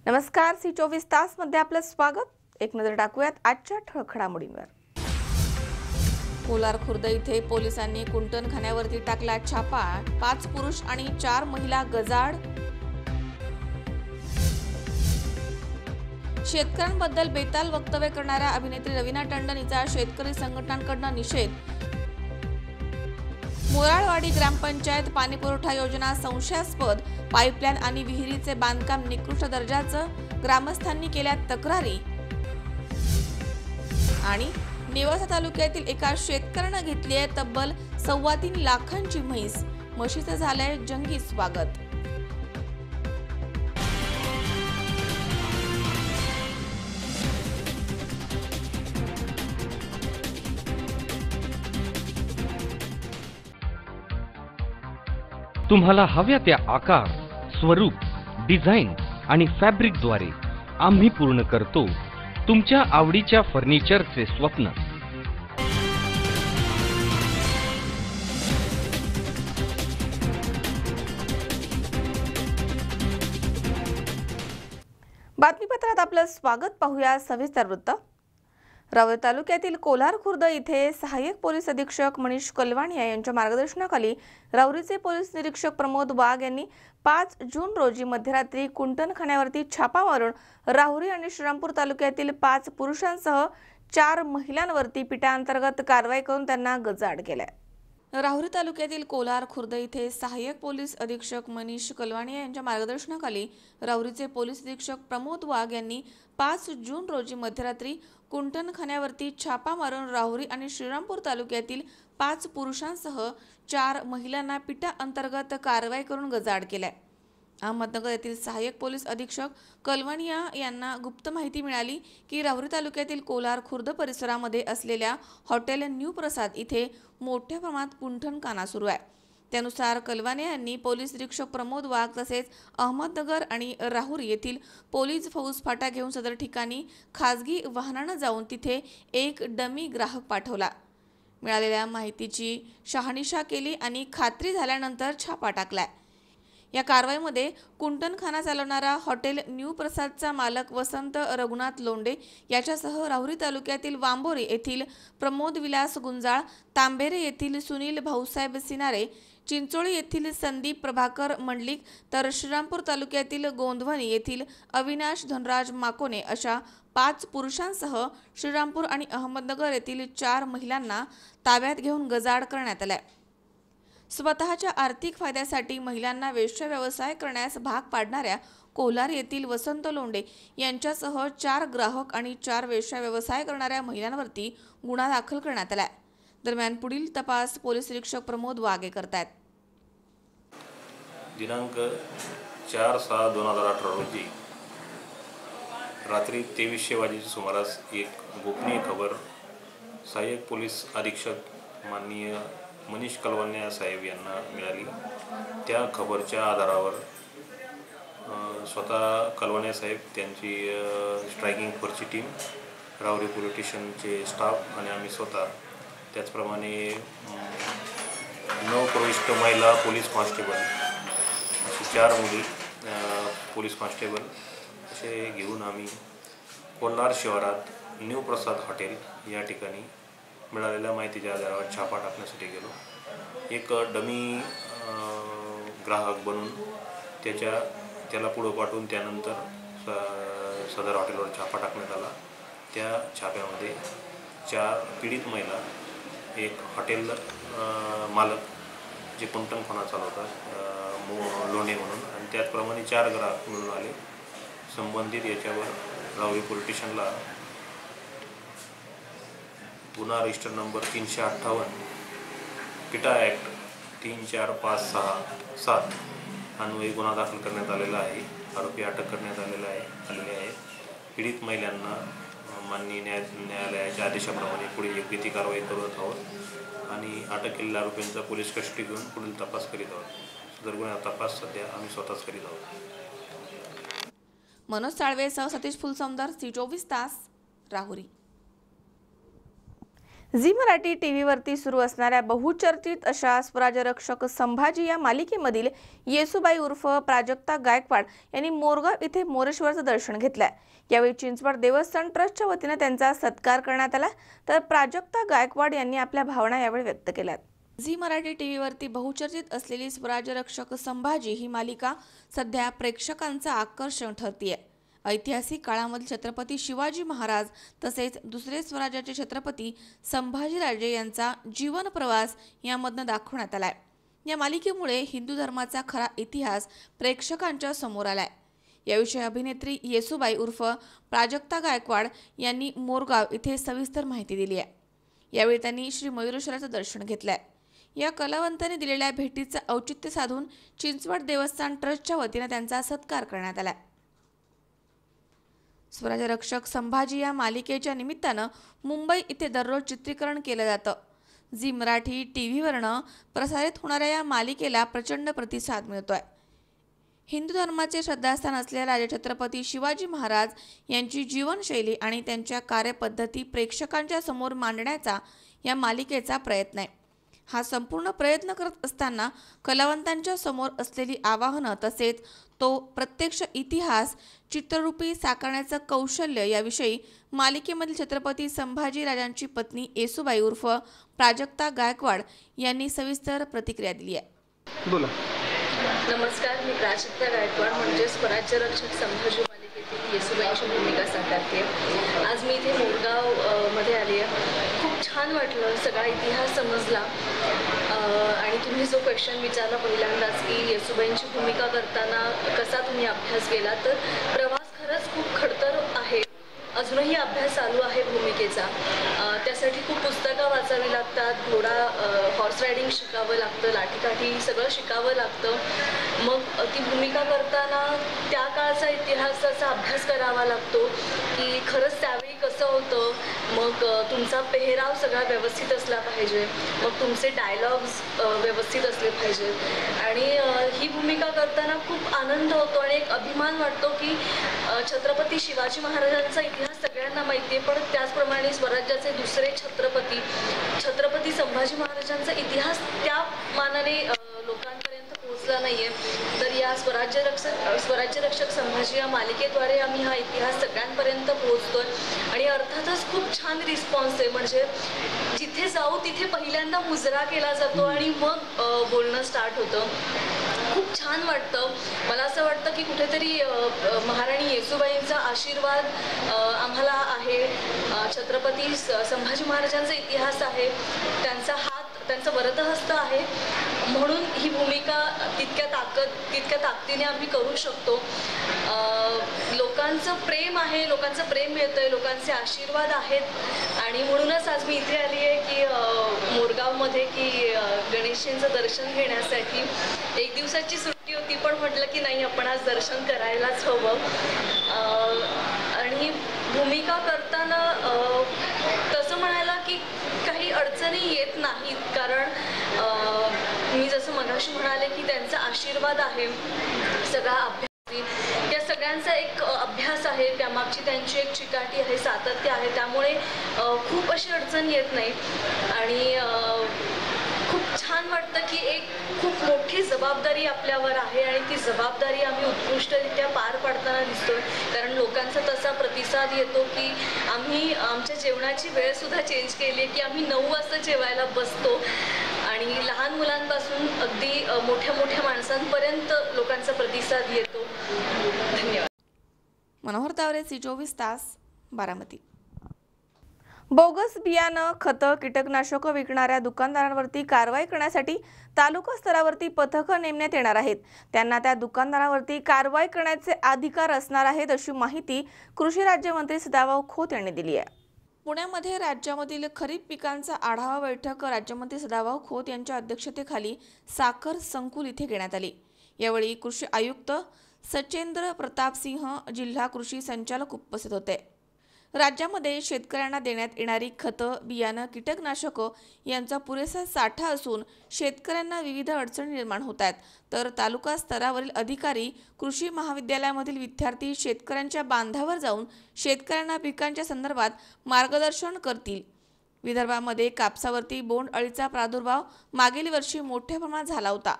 नमस्कार, सी 24 तास मध्ये आपलं स्वागत। एक नजर टाकूयात आजच्या ठळक घडामोडींवर। कोलार खुर्द इथे पोलिसांनी कुंटणखान्यावरती टाकला छापा। 5 पुरुष आणि 4 महिला गजाआड। शेतकऱ्यांबद्दल बेताल वक्तव्य करणाऱ्या अभिनेत्री रवीना टंडन हिचा शेतकरी संघटनांकडून निषेध। मोराळवाडी ग्रामपंचायत पाणीपुरवठा योजना संशयास्पद। पाईपलाईन आणि विहिरीचे बांधकाम निकृष्ट दर्जाचं, ग्रामस्थांनी केल्या तक्रारी। आणि नेवासा तालुक्यातील एका शेतकऱ्यानं घेतली आहे तब्बल 3.25 लाखांची म्हैस। म्हशीचं झालंय जंगी स्वागत। तुम्हाला हव्या त्या आकार, स्वरूप, डिझाईन आणि फॅब्रिकद्वारे आम्ही पूर्ण करतो तुमच्या आवडीच्या फर्निचरचे स्वप्न। बातमीपत्रात आपलं स्वागत। पाहूया सविस्तर वृत्त। राहुरी तालुक्यातील कोलार खुर्द इथे सहाय्यक पोलीस अधीक्षक मनीष कलवाणिया यांच्या मार्गदर्शनाखाली राहुरीचे पोलीस निरीक्षक प्रमोद वाघ यांनी 5 जून रोजी मध्यरात्री कुंटणखान्यावरती छापा मारून राहुरी आणि श्रीरामपूर तालुक्यातील 5 पुरुषांसह 4 महिलांवरती पिटाअंतर्गत कारवाई करून त्यांना गजाआड केलाय। राहुरी तालुक्यातील कोलार खुर्द इथे सहाय्यक पोलीस अधीक्षक मनीष कलवाणिया यांच्या मार्गदर्शनाखाली राहुरीचे पोलीस अधीक्षक प्रमोद वाघ यांनी 5 जून रोजी मध्यरात्री कुंटणखान्यावरती छापा मारून राहुरी आणि श्रीरामपूर तालुक्यातील 5 पुरुषांसह 4 महिलांना पिटाअंतर्गत कारवाई करून गजाआड केलाय। अहमदनगर येथील सहाय्यक पोलीस अधीक्षक कलवाणिया यांना गुप्त माहिती मिळाली की राहुरी तालुक्यातील कोलार खुर्द परिसरामध्ये असलेल्या हॉटेल न्यू प्रसाद इथे मोठ्या प्रमाणात कुंटणखाना सुरू आहे। त्यानुसार कलवाणिया यांनी पोलीस निरीक्षक प्रमोद वाघ तसेच अहमदनगर आणि राहुरी येथील पोलीस फौज फाटा घेऊन सदर ठिकाणी खासगी वाहनाने जाऊन तिथे एक डमी ग्राहक पाठवला। मिळालेल्या माहितीची शहानिशा केली आणि खात्री झाल्यानंतर छापा टाकलाय। या कारवाईमध्ये कुंटणखाना चालवणारा हॉटेल न्यू प्रसादचा मालक वसंत रघुनाथ लोंढे याच्यासह राहुरी तालुक्यातील वांबोरी येथील प्रमोद विलास गुंजाळ, तांबेरे येथील सुनील भाऊसाहेब सिनारे, चिंचोळी येथील संदीप प्रभाकर मंडलिक तर श्रीरामपूर तालुक्यातील गोंधवणी येथील अविनाश धनराज माकोने अशा 5 पुरुषांसह श्रीरामपूर आणि अहमदनगर येथील 4 महिलांना ताब्यात घेऊन गजाआड करण्यात आलाय। स्वतःच्या आर्थिक फायद्यासाठी महिलांना वेश्या व्यवसाय करण्यास भाग पाडणाऱ्या कोलार येथील वसंत लोंढे यांच्यासह 4 ग्राहक आणि 4 वेश्या व्यवसाय करणाऱ्या महिलांवरती गुन्हा दाखल करण्यात आलाय। दरम्यान पुढील तपास पोलीस निरीक्षक प्रमोद वाघे करतायत। दिनांक 4/6/2018 रोजी रात्री 2300 वाजेच्या सुमारास एक गोपनीय खबर सहाय्यक पोलीस अधीक्षक माननीय मनीष कलवाणिया साहेब यांना मिळाली। त्या खबरच्या आधारावर स्वतः कलवाणिया साहेब, त्यांची स्ट्रायकिंग फोर्सची टीम, राहुरी पोलीस स्टेशनचे स्टाफ आणि आम्ही स्वतः, त्याचप्रमाणे 9 प्रविष्ट महिला पोलीस कॉन्स्टेबल, अशी 4 मुली पोलीस कॉन्स्टेबल असे घेऊन आम्ही कोलार शहरात न्यू प्रसाद हॉटेल या ठिकाणी मिळालेल्या माहितीच्या आधारावर छापा टाकण्यासाठी गेलो। एक डमी ग्राहक बनून त्याला पुढं पाठवून त्यानंतर सदर हॉटेलवर छापा टाकण्यात आला। त्या छाप्यामध्ये 4 पीडित महिला, एक हॉटेल मालक जे कुंटणखाना चालवतात लोंढे म्हणून, आणि त्याचप्रमाणे 4 ग्राहक मिळून आले। संबंधित याच्यावर राहुरी पोलीस स्टेशनला गुन्हा रजिस्टर नंबर 358 पिटा ॲक्ट 34567 अन्वये गुन्हा दाखल करण्यात आलेला आहे। आरोपी अटक करण्यात आलेले आहेत। पीडित महिलांना माननीय न्यायालयाच्या आदेशाप्रमाणे पुढील योग्य ती कारवाई करत आहोत आणि अटक केलेल्या आरोपींचा पोलीस कस्टडी घेऊन पुढील तपास करीत आहोत। सदर गुन्ह्याचा तपास सध्या आम्ही स्वतःच करीत आहोत। मनोज साळवे सह सतीश फुलसौंदर, सी 24 तास, राहुरी। झी मराठी टीव्हीवरती सुरू असणाऱ्या बहुचर्चित अशा स्वराज्यरक्षक संभाजी या मालिकेमधील येसुबाई उर्फ प्राजक्ता गायकवाड यांनी मोरगाव इथे मोरेश्वराचं दर्शन घेतलंय। यावेळी चिंचवड देवस्थान ट्रस्टच्या वतीने त्यांचा सत्कार करण्यात आला, तर प्राजक्ता गायकवाड यांनी आपल्या भावना यावेळी व्यक्त केल्यात। झी मराठी टीव्हीवरती बहुचर्चित असलेली स्वराज्यरक्षक संभाजी ही मालिका सध्या प्रेक्षकांचं आकर्षण ठरतीये। ऐतिहासिक काळामधील छत्रपती शिवाजी महाराज तसेच दुसरे स्वराज्याचे छत्रपती संभाजीराजे यांचा जीवन प्रवास यामधनं दाखवण्यात आलाय। या मालिकेमुळे हिंदू धर्माचा खरा इतिहास प्रेक्षकांच्या समोर आलाय। याविषयी अभिनेत्री येसुबाई उर्फ प्राजक्ता गायकवाड यांनी मोरगाव इथे सविस्तर माहिती दिली आहे। यावेळी त्यांनी श्री मयुरेश्वराचं दर्शन घेतलंय। या कलावंतांनी दिलेल्या भेटीचं औचित्य साधून चिंचवड देवस्थान ट्रस्टच्या वतीने त्यांचा सत्कार करण्यात आला। स्वराज्यरक्षक संभाजी या मालिकेच्या निमित्तानं मुंबई इथे दररोज चित्रीकरण केलं जातं। झी मराठी टीव्हीवरनं प्रसारित होणाऱ्या या मालिकेला प्रचंड प्रतिसाद मिळतोय। हिंदू धर्माचे श्रद्धास्थान असलेल्या राजे छत्रपती शिवाजी महाराज यांची जीवनशैली आणि त्यांच्या कार्यपद्धती प्रेक्षकांच्या समोर मांडण्याचा या मालिकेचा प्रयत्न आहे। हा संपूर्ण प्रयत्न करत असताना कलावंतांच्या समोर असलेली आव्हानं तसेच तो प्रत्यक्ष इतिहास चित्ररूपी साकारण्याचं कौशल्य याविषयी मालिकेमधील छत्रपती संभाजी राजांची पत्नी येसुबाई उर्फ प्राजक्ता गायकवाड यांनी सविस्तर प्रतिक्रिया दिली आहे। बोला। नमस्कार, मी प्राजक्ता गायकवाड म्हणजे स्वराज्यरक्षक संभाजी मालिकेतील येसुबाईंची भूमिका साकारते। आज मी इथे मोरगाव मध्ये आली आहे। खूप छान वाटलं, सगळा इतिहास समजला आणि तुम्ही जो क्वेश्चन विचारला पहिल्यांदाच की येसुबाईंची भूमिका करताना कसा तुम्ही अभ्यास केला, तर प्रवास खरंच खूप खडतर आहे। अजूनही अभ्यास चालू आहे भूमिकेचा। त्यासाठी खूप पुस्तकं वाचावी लागतात, घोडा हॉर्स रायडिंग शिकावं लागतं, लाठीकाठी सगळं शिकावं लागतं। मग ती भूमिका करताना त्या काळचा इतिहासाचा अभ्यास करावा लागतो की खरंच त्यावेळी कसं होतं। मग तुमचा पेहराव सगळा व्यवस्थित असला पाहिजे, मग तुमचे डायलॉग्स व्यवस्थित असले पाहिजे आणि ही भूमिका करताना खूप आनंद होतो आणि एक अभिमान वाटतो की छत्रपती शिवाजी महाराजांचा इतिहास सगळ्यांना माहिती आहे, पण त्याचप्रमाणे स्वराज्याचे दुसरे छत्रपती संभाजी महाराजांचा इतिहास त्या मानाने लोकांपर्यंत पोहोचला नाहीये। तर या स्वराज्यरक्षक संभाजी या मालिकेद्वारे आम्ही हा इतिहास सगळ्यांपर्यंत पोहोचतोय आणि अर्थातच खूप छान रिस्पॉन्स आहे। म्हणजे जिथे जाऊ तिथे पहिल्यांदा मुजरा केला जातो आणि मग बोलणं स्टार्ट होतं। खूप छान वाटतं। मला असं वाटतं की कुठेतरी महाराणी येसुबाईंचा आशीर्वाद आम्हाला आहे, छत्रपती संभाजी महाराजांचा इतिहास आहे, त्यांचा हात, त्यांचं वरदहस्त आहे, म्हणून ही भूमिका तितक्या ताकदीने आम्ही करू शकतो। लोकांचं प्रेम आहे, लोकांचं प्रेम मिळतंय, लोकांचे आशीर्वाद आहेत आणि म्हणूनच आज मी इथे आली आहे की मोरगावमध्ये की गणेशांचं दर्शन घेण्यासाठी। एक दिवसाची सुट्टी होती, पण म्हटलं की नाही, आपण आज दर्शन करायलाच हवं। आणि भूमिका करताना तसं म्हणायला की काही अडचणी येत नाहीत, कारण मी जसं मगाशी म्हणाले की त्यांचा आशीर्वाद आहे, सगळा अभ्यास, या सगळ्यांचा एक अभ्यास आहे, त्यामागची त्यांची एक चिकाटी आहे, सातत्य आहे, त्यामुळे खूप अशी अडचण येत नाही आणि खूप छान वाटतं की एक खूप मोठी जबाबदारी आपल्यावर आहे आणि ती जबाबदारी आम्ही उत्कृष्टरित्या पार पाडताना दिसतोय, कारण लोकांचा तसा प्रतिसाद येतो की आम्ही आमच्या जेवणाची वेळ सुद्धा चेंज केली की आम्ही 9 वाजता जेवायला बसतो आणि लहान मुलांपासून अगदी मोठ्या माणसांपर्यंत लोकांचा प्रतिसाद येतो। धन्यवाद। मनोहर तावरे, सी24 तास, बारामती। बोगस बियाणं, खतं, कीटकनाशकं विकणाऱ्या दुकानदारांवरती कारवाई करण्यासाठी तालुका स्तरावरती पथकं नेमण्यात येणार आहेत। त्यांना त्या दुकानदारांवरती कारवाई करण्याचे अधिकार असणार आहेत, अशी माहिती कृषी राज्यमंत्री सदाभाऊ खोत यांनी दिली आहे। पुण्यामध्ये राज्यामधील खरीप पिकांचा आढावा बैठक राज्यमंत्री सदाभाऊ खोत यांच्या अध्यक्षतेखाली साखर संकुल इथे घेण्यात आली। यावेळी कृषी आयुक्त सचेंद्र प्रताप सिंह, जिल्हा कृषी संचालक उपस्थित होते। राज्यामध्ये शेतकऱ्यांना देण्यात येणारी खतं, बियाणं, कीटकनाशकं यांचा पुरेसा साठा असून शेतकऱ्यांना विविध अडचणी निर्माण होत आहेत, तर तालुका स्तरावरील अधिकारी, कृषी महाविद्यालयामधील विद्यार्थी शेतकऱ्यांच्या बांधावर जाऊन शेतकऱ्यांना पिकांच्या संदर्भात मार्गदर्शन करतील। विदर्भामध्ये कापसावरती बोंड अळीचा प्रादुर्भाव मागील वर्षी मोठ्या प्रमाणात झाला होता.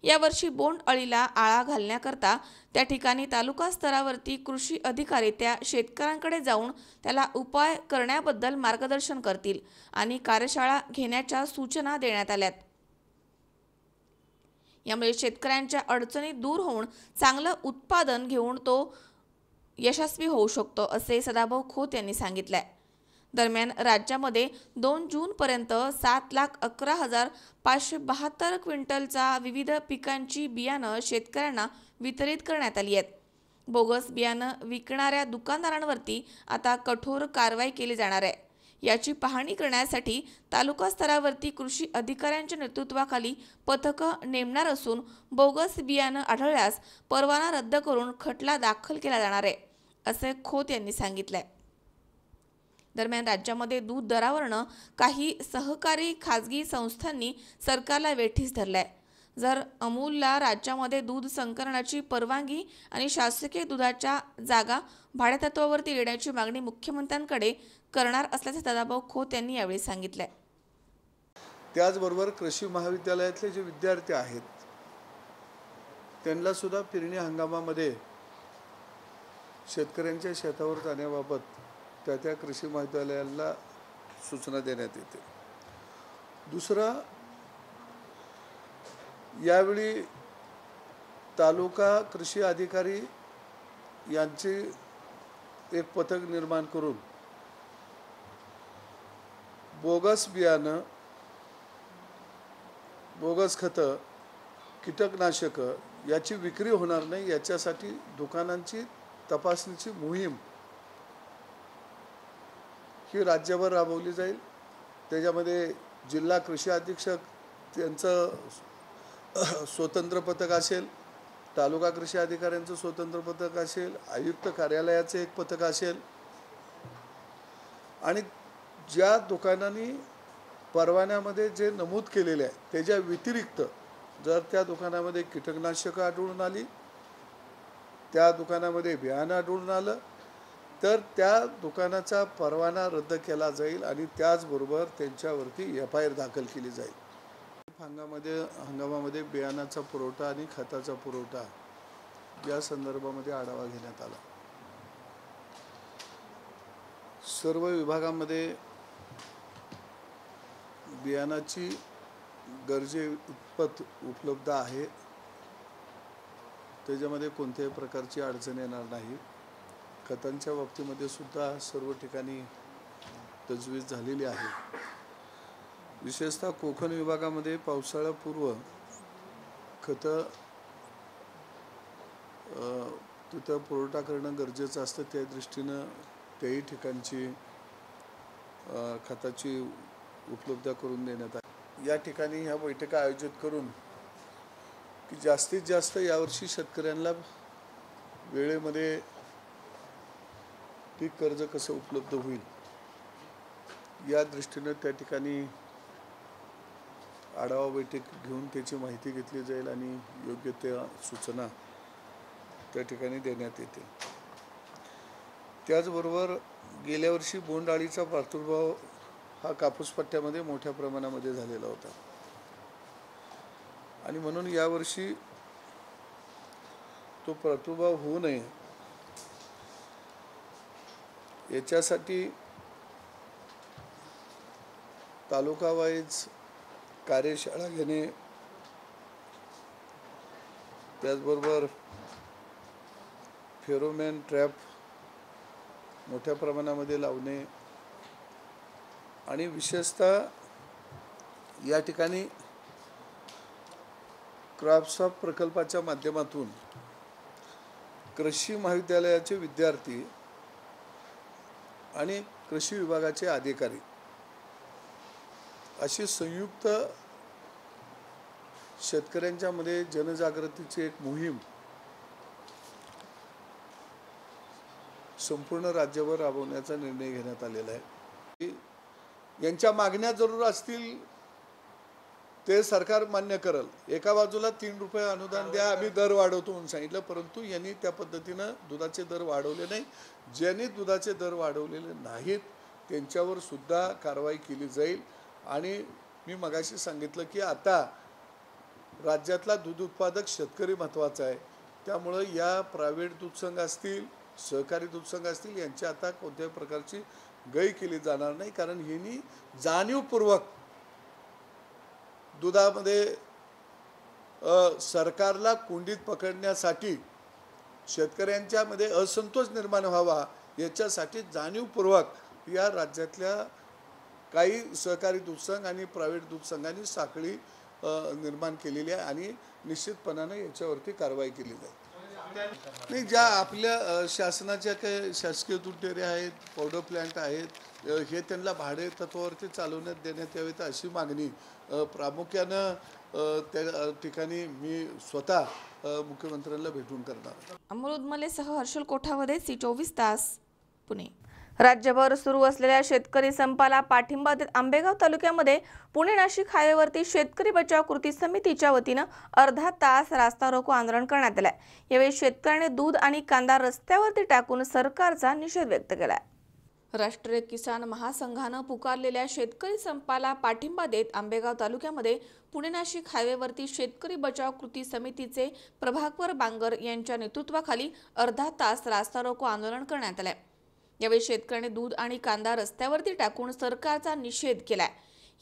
यावर्षी बोंड अळीला आळा घालण्याकरता त्या ठिकाणी तालुका स्तरावरती कृषी अधिकारी त्या शेतकऱ्यांकडे जाऊन त्याला उपाय करण्याबद्दल मार्गदर्शन करतील आणि कार्यशाळा घेण्याच्या सूचना देण्यात आल्यात. यामुळे शेतकऱ्यांच्या अडचणी दूर होऊन चांगलं उत्पादन घेऊन तो यशस्वी होऊ शकतो, असे सदाभाऊ खोत यांनी सांगितले. दरम्यान राज्यामध्ये 2 जूनपर्यंत 7,11,572 क्विंटलचा विविध पिकांची बियाणं शेतकऱ्यांना वितरित करण्यात आली आहेत. बोगस बियाणं विकणाऱ्या दुकानदारांवरती आता कठोर कारवाई केली जाणार आहे. याची पाहणी करण्यासाठी तालुका स्तरावरती कृषी अधिकाऱ्यांच्या नेतृत्वाखाली पथकं नेमणार असून बोगस बियाणं आढळल्यास परवाना रद्द करून खटला दाखल केला जाणार आहे, असे खोत यांनी सांगितले. दरम्यान राज्यामध्ये दूध दरावरनं काही सहकारी खाजगी संस्थांनी सरकारला वेठीस धरलाय. जर अमूलला राज्यामध्ये दूध संकलनाची परवानगी आणि शासकीय दुधाच्या जागा भाडेतत्वावरती देण्याची मागणी मुख्यमंत्र्यांकडे करणार असल्याचे सदाभाऊ खोत यांनी यावेळी सांगितले. त्याचबरोबर कृषी महाविद्यालयातले जे विद्यार्थी आहेत त्यांना सुद्धा पेरणी हंगामामध्ये शेतकऱ्यांच्या शेतावर जाण्याबाबत त्या कृषी महाविद्यालयाला सूचना देण्यात येते. दुसरा, यावेळी तालुका कृषी अधिकारी यांचे एक पथक निर्माण करून बोगस बियाणं, बोगस खतं, कीटकनाशकं याची विक्री होणार नाही याच्यासाठी दुकानांची तपासणीची मोहीम ही राज्यभर राबवली जाईल. त्याच्यामध्ये जिल्हा कृषी अधीक्षक त्यांचं स्वतंत्र पथक असेल, तालुका कृषी अधिकाऱ्यांचं स्वतंत्र पथक असेल, आयुक्त कार्यालयाचे एक पथक असेल आणि ज्या दुकानांनी परवान्यामध्ये जे नमूद केलेले आहे त्याच्या व्यतिरिक्त जर त्या दुकानामध्ये कीटकनाशकं आढळून आली, त्या दुकानामध्ये बियाणं आढळून आलं तर त्या दुकानाचा परवाना रद्द केला जाईल आणि त्याचबरोबर त्यांच्यावरती FIR दाखल केली जाईल. हंगामामध्ये बियाणाचा पुरवठा आणि खताचा पुरवठा या संदर्भामध्ये आढावा घेण्यात आला. सर्व विभागामध्ये बियाणाची गरजेइतपत उपलब्ध आहे. त्याच्यामध्ये कोणत्याही प्रकारची अडचण येणार नाही. खतांच्या बाबतीमध्ये सुद्धा सर्व ठिकाणी तजवीज झालेली आहे. विशेषतः कोकण विभागामध्ये पावसाळ्यापूर्व खतं तिथं पुरवठा करणं गरजेचं असतं. त्या दृष्टीनं त्याही ठिकाणची खताची उपलब्धता करून देण्यात आली. या ठिकाणी ह्या बैठका आयोजित करून की जास्तीत जास्त यावर्षी शेतकऱ्यांना वेळेमध्ये पीक कर्ज कसं उपलब्ध होईल या दृष्टीनं त्या ठिकाणी आढावा बैठक घेऊन त्याची माहिती घेतली जाईल आणि योग्य त्या सूचना त्या ठिकाणी देण्यात येतील. त्याचबरोबर गेल्या वर्षी बोंड अळीचा प्रादुर्भाव हा कापूस पट्ट्यामध्ये मोठ्या प्रमाणामध्ये झालेला होता आणि म्हणून यावर्षी तो प्रादुर्भाव होऊ नये याच्यासाठी तालुका वाईज कार्यशाळा घेणे, त्याचबरोबर फेरोमॅन ट्रॅप मोठ्या प्रमाणामध्ये लावणे आणि विशेषतः या ठिकाणी क्रॉप्सॉप प्रकल्पाच्या माध्यमातून कृषी महाविद्यालयाचे विद्यार्थी आणि कृषी विभागाचे अधिकारी अशी संयुक्त शेतकऱ्यांच्या मध्ये जनजागृतीची एक मोहीम संपूर्ण राज्यभर राबवण्याचा निर्णय घेण्यात आलेला आहे. यांच्या मागण्या जरूर असतील ते सरकार मान्य करेल. एका बाजूला 3 रुपये अनुदान द्या, आम्ही दर वाढवतो म्हणून सांगितलं, परंतु यांनी त्या पद्धतीनं दुधाचे दर वाढवले नाही. ज्यांनी दुधाचे दर वाढवलेले नाहीत त्यांच्यावर सुद्धा कारवाई केली जाईल. आणि मी मगाशी सांगितलं की आता राज्यातला दूध उत्पादक शेतकरी महत्त्वाचा आहे. त्यामुळं या प्रायव्हेट दूध संघ असतील, सहकारी दूध संघ असतील, यांची आता कोणत्याही प्रकारची गय केली जाणार नाही. कारण ह्यांनी जाणीवपूर्वक दुधामध्ये सरकारला कोंडीत पकडण्यासाठी, शेतकऱ्यांच्यामध्ये असंतोष निर्माण व्हावा याच्यासाठी जाणीवपूर्वक या राज्यातल्या काही सहकारी दूध संघ आणि प्रायव्हेट दूध संघांनी साखळी निर्माण केलेली आहे आणि निश्चितपणाने याच्यावरती कारवाई केली जाईल. नाही, ज्या आपल्या शासनाच्या काही शासकीय दूध डेअऱ्या आहेत, पावडर प्लॅन्ट आहेत, हे त्यांना भाडे तत्वावरती चालवण्यात देण्यात यावेत अशी मागणी प्रामुख्यानं त्या ठिकाणी मी स्वतः मुख्यमंत्र्यांना भेटून करणार. अमोल उदमलेसह हर्षल कोठावदे, C24 तास, पुणे. राज्यभर सुरू असलेल्या शेतकरी संपाला पाठिंबा देत आंबेगाव तालुक्यामध्ये पुणे नाशिक हायवेवरती शेतकरी बचाव कृती समितीच्या वतीनं अर्धा तास रास्ता रोको आंदोलन करण्यात आलंय. यावेळी शेतकऱ्यांनी दूध आणि कांदा रस्त्यावरती टाकून सरकारचा निषेध व्यक्त केलाय. राष्ट्रीय किसान महासंघानं पुकारलेल्या शेतकरी संपाला पाठिंबा देत आंबेगाव तालुक्यामध्ये पुणे नाशिक हायवेवरती शेतकरी बचाव कृती समितीचे प्रभाकर बांगर यांच्या नेतृत्वाखाली अर्धा तास रास्ता रोको आंदोलन करण्यात आलंय. यावेळी शेतकऱ्यांनी दूध आणि कांदा रस्त्यावरती टाकून सरकारचा निषेध केलाय.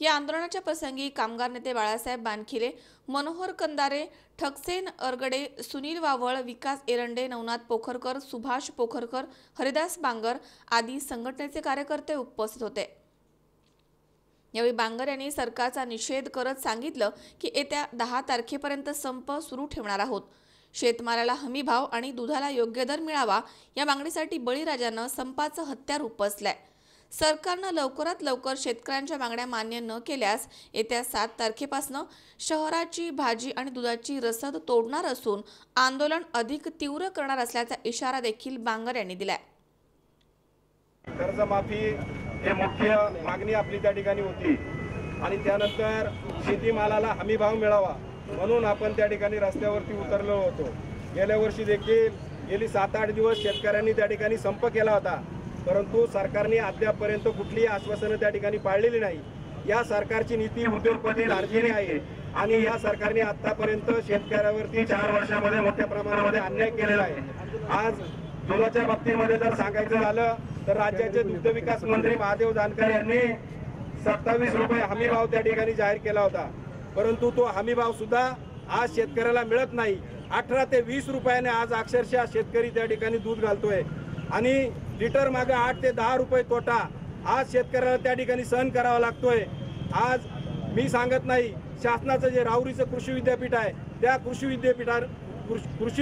या आंदोलनाच्या प्रसंगी कामगार नेते बाळासाहेब बानखिले, मनोहर कंदारे, ठकसेन अरगडे, सुनील वावळ, विकास एरंडे, नवनाथ पोखरकर, सुभाष पोखरकर, हरिदास बांगर आदी संघटनेचे कार्यकर्ते उपस्थित होते. यावेळी बांगर यांनी सरकारचा निषेध करत सांगितलं की येत्या 10 तारखेपर्यंत संप सुरू ठेवणार आहोत. शेतमालाला हमी भाव आणि दुधाला योग्य दर मिळावा या मागणीसाठी बळीराजानं संपाचं हत्यार उपसलंय. सरकारनं लवकरात लवकर शेतकऱ्यांच्या मागण्या मान्य न केल्यास येत्या 7 तारखेपासून शहराची भाजी आणि दुधाची रसद तोडणार असून आंदोलन अधिक तीव्र करणार असल्याचा इशारा देखील बांगर यांनी दिलाय. कर्जमाफी हे मुख्य मागणी आपली त्या ठिकाणी होती आणि त्यानंतर शेतीमालाला हमी भाव मिळावा म्हणून आपण त्या ठिकाणी रस्त्यावरती उतरलो होतो. गेल्या वर्षी देखील गेली 7-8 दिवस शेतकऱ्यांनी त्या ठिकाणी संप केला होता, परंतु सरकारने अद्यापपर्यंत कुठलीही आश्वासनं त्या ठिकाणी पाळलेली नाही. या सरकारची नीती उद्योगपती लालचीने आहे आणि या सरकारने आतापर्यंत शेतकऱ्यावरती 4 वर्षामध्ये मोठ्या प्रमाणामध्ये अन्याय केलेला आहे. आज दुधाच्या बाबतीमध्ये जर सांगायचं झालं तर राज्याचे दुग्ध विकास मंत्री महादेव जानकर यांनी 27 रुपये हमी भाव त्या ठिकाणी जाहीर केला होता, परंतु तो हमी भाव सुद्धा आज शेतकऱ्याला मिळत नाही. 18 ते 20 रुपयाने आज अक्षरशः शेतकरी त्या ठिकाणी दूध घालतोय आणि लिटर मागे 8 ते 10 रुपये तोटा आज शेतकऱ्याला त्या ठिकाणी सहन करावा लागतोय. आज मी सांगत नाही, शासनाचं जे राहुरीचं कृषी विद्यापीठ आहे त्या कृषी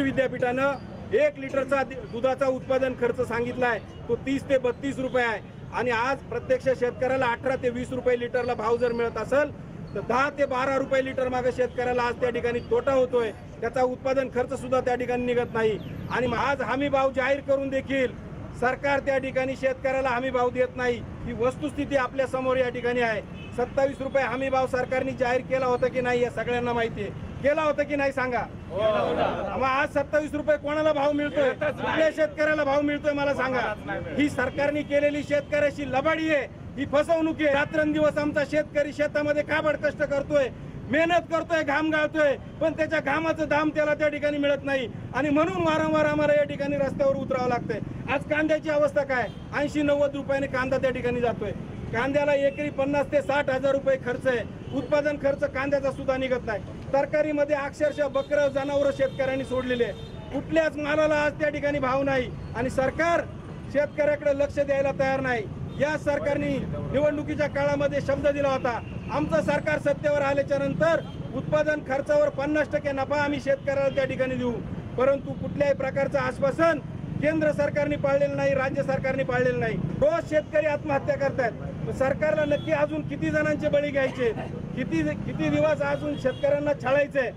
विद्यापीठानं 1 लिटरचा दुधाचा उत्पादन खर्च सांगितलाय तो 30 ते 32 रुपये आहे आणि आज प्रत्यक्ष शेतकऱ्याला 18 ते 20 रुपये लिटरला भाव जर मिळत असेल तर 10 ते 12 रुपये लिटर मागे शेतकऱ्याला आज त्या ठिकाणी तोटा होतोय. त्याचा उत्पादन खर्च सुद्धा त्या ठिकाणी निघत नाही आणि आज हमी भाव जाहीर करून देखील सरकार त्या ठिकाणी शेतकऱ्याला हमी भाव देत नाही. ही वस्तुस्थिती आपल्या समोर या ठिकाणी आहे. 27 रुपये हमी भाव सरकारने जाहीर केला होता की नाही हे सगळ्यांना माहिती आहे. केला होता की नाही सांगा. मग आज 27 रुपये कोणाला भाव मिळतोय? कुठल्या शेतकऱ्याला भाव मिळतोय मला सांगा. ही सरकारने केलेली शेतकऱ्याची लबाडी आहे, ही फसवणूक आहे. रात्रंदिवस आमचा शेतकरी शेतामध्ये काबड कष्ट करतोय, मेहनत करतोय, घाम गाळतोय, पण त्याच्या घामाचं दाम त्याला त्या ठिकाणी मिळत नाही आणि म्हणून वारंवार आम्हाला या ठिकाणी रस्त्यावर उतरावं लागतंय. आज कांद्याची अवस्था काय? 80-90 रुपयाने कांदा त्या ठिकाणी जातोय. कांद्याला एकरी 50 ते 60 हजार रुपये खर्च आहे. उत्पादन खर्च कांद्याचा सुद्धा निघत नाही. तरकारीमध्ये अक्षरशः बकरं जनावरं शेतकऱ्यांनी सोडलेले आहे. कुठल्याच मालाला आज त्या ठिकाणी भाव नाही आणि सरकार शेतकऱ्याकडे लक्ष द्यायला तयार नाही. या सरकारने निवडणुकीच्या काळामध्ये शब्द दिला होता, आमचं सरकार सत्तेवर आल्याच्या नंतर उत्पादन खर्चावर 50% नफा आम्ही शेतकऱ्याला त्या ठिकाणी देऊ, परंतु कुठल्याही प्रकारचं आश्वासन केंद्र सरकारने पाळलेलं नाही, राज्य सरकारने पाळलेलं नाही. रोज शेतकरी आत्महत्या करतायत. सरकारला नक्की अजून किती जणांचे बळी घ्यायचे, किती दिवस अजून शेतकऱ्यांना छळायचंय?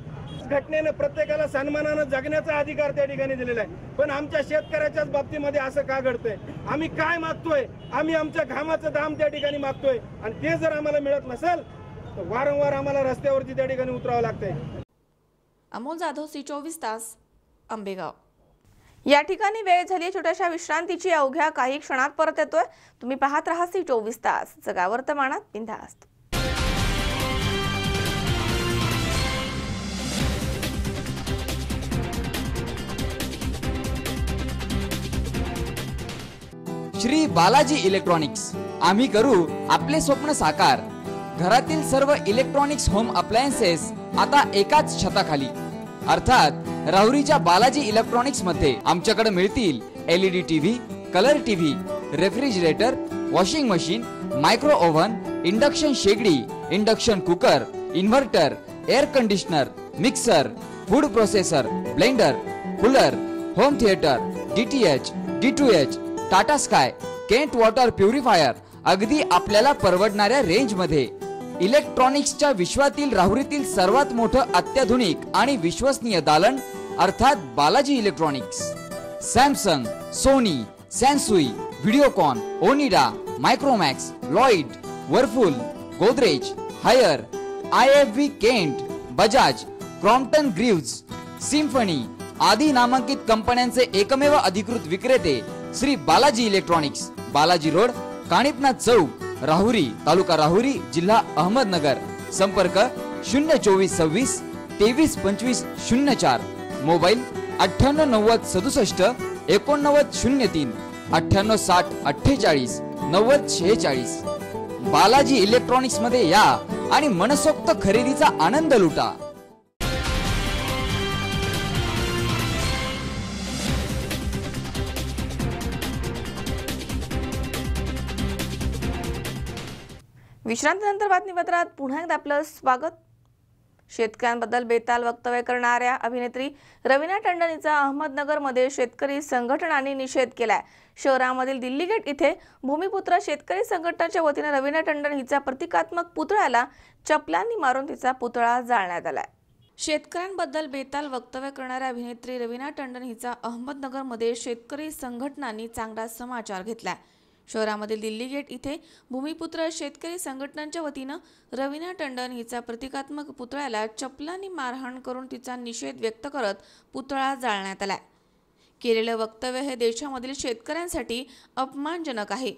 घटनेनं प्रत्येकाला सन्मानानं जगण्याचा अधिकार त्या ठिकाणी दिलेला आहे, पण आमच्या शेतकऱ्याच्याच बाबतीमध्ये असं का घडतंय? आम्ही काय मागतोय? आम्ही आमच्या घामाचं दाम त्या ठिकाणी मागतोय आणि ते जर आम्हाला मिळत नसेल तर वारंवार आम्हाला रस्त्यावरती त्या ठिकाणी उतरावं लागतंय. अमोल जाधव, C24 तास, आंबेगाव. या ठिकाणी वेळ झाली छोट्याशा विश्रांतीची. अवघ्या काही क्षणात परत येतोय. तुम्ही पाहत राहा C24 तास, जगा वर्तमानात बिनधास्त. श्री बालाजी इलेक्ट्रॉनिक्स, आम्ही करू आपले स्वप्न साकार. घरातील सर्व इलेक्ट्रॉनिक्स होम अप्लायन्सेस आता एकाच छताखाली, अर्थात राहुरीच्या बालाजी इलेक्ट्रॉनिक्स मध्ये आमच्याकडे मिळतील LED TV, colour TV, refrigerator, washing machine, micro oven, induction शेगडी, induction cooker, inverter, air conditioner, mixer, food processor, blender, cooler, home theatre, DTH, D2H, Tata Sky, Kent water purifier, अगदी आपल्याला परवडणाऱ्या रेंज मध्ये. इलेक्ट्रॉनिक्सच्या विश्वातील राहुरीतील सर्वात मोठं अत्याधुनिक आणि विश्वसनीय दालन अर्थात Balaji electronics. Samsung, Sony, Sansui, Videocon, Onida, Micromax, Lloyd, Whirlpool, Godrej, Haier, IFB Kent, Bajaj, Crompton Greaves, Symphony आदी नामांकित कंपन्यांचे एकमेव अधिकृत विक्रेते श्री बालाजी इलेक्ट्रॉनिक्स. बालाजी रोड, काणिपनाथ चौक, राहुरी, तालुका राहुरी, जिल्हा अहमदनगर. संपर्क 02426 232504. मोबाईल 989067 8903 9860 48 9046. बालाजी इलेक्ट्रॉनिक्स मध्ये या आणि मनसोक्त खरेदीचा आनंद लुटा. विश्रांतीनंतर बातमीपत्रात पुन्हा एकदा आपलं स्वागत. शेतकऱ्यांबद्दल बेताल वक्तव्य करणाऱ्या अभिनेत्री रवीना टंडन हिचा अहमदनगरमध्ये शेतकरी संघटनांनी निषेध केलाय. शहरामधील दिल्ली गेट इथे भूमिपुत्र शेतकरी संघटनेच्या वतीने रवीना टंडन हिचा प्रतिकात्मक पुतळ्याला चपलांनी मारून तिचा पुतळा जाळण्यात आलाय. शेतकऱ्यांबद्दल बेताल वक्तव्य करणाऱ्या अभिनेत्री रवीना टंडन हिचा अहमदनगरमध्ये शेतकरी संघटनांनी चांगला समाचार घेतलाय. शहरामधील दिल्ली गेट इथे भूमिपुत्र शेतकरी संघटनांच्या वतीनं रवीना टंडन हिचा प्रतिकात्मक पुतळ्याला चपलांनी मारहाण करून तिचा निषेध व्यक्त करत पुतळा जाळण्यात आलाय. केलेलं वक्तव्य हे देशामधील शेतकऱ्यांसाठी अपमानजनक आहे.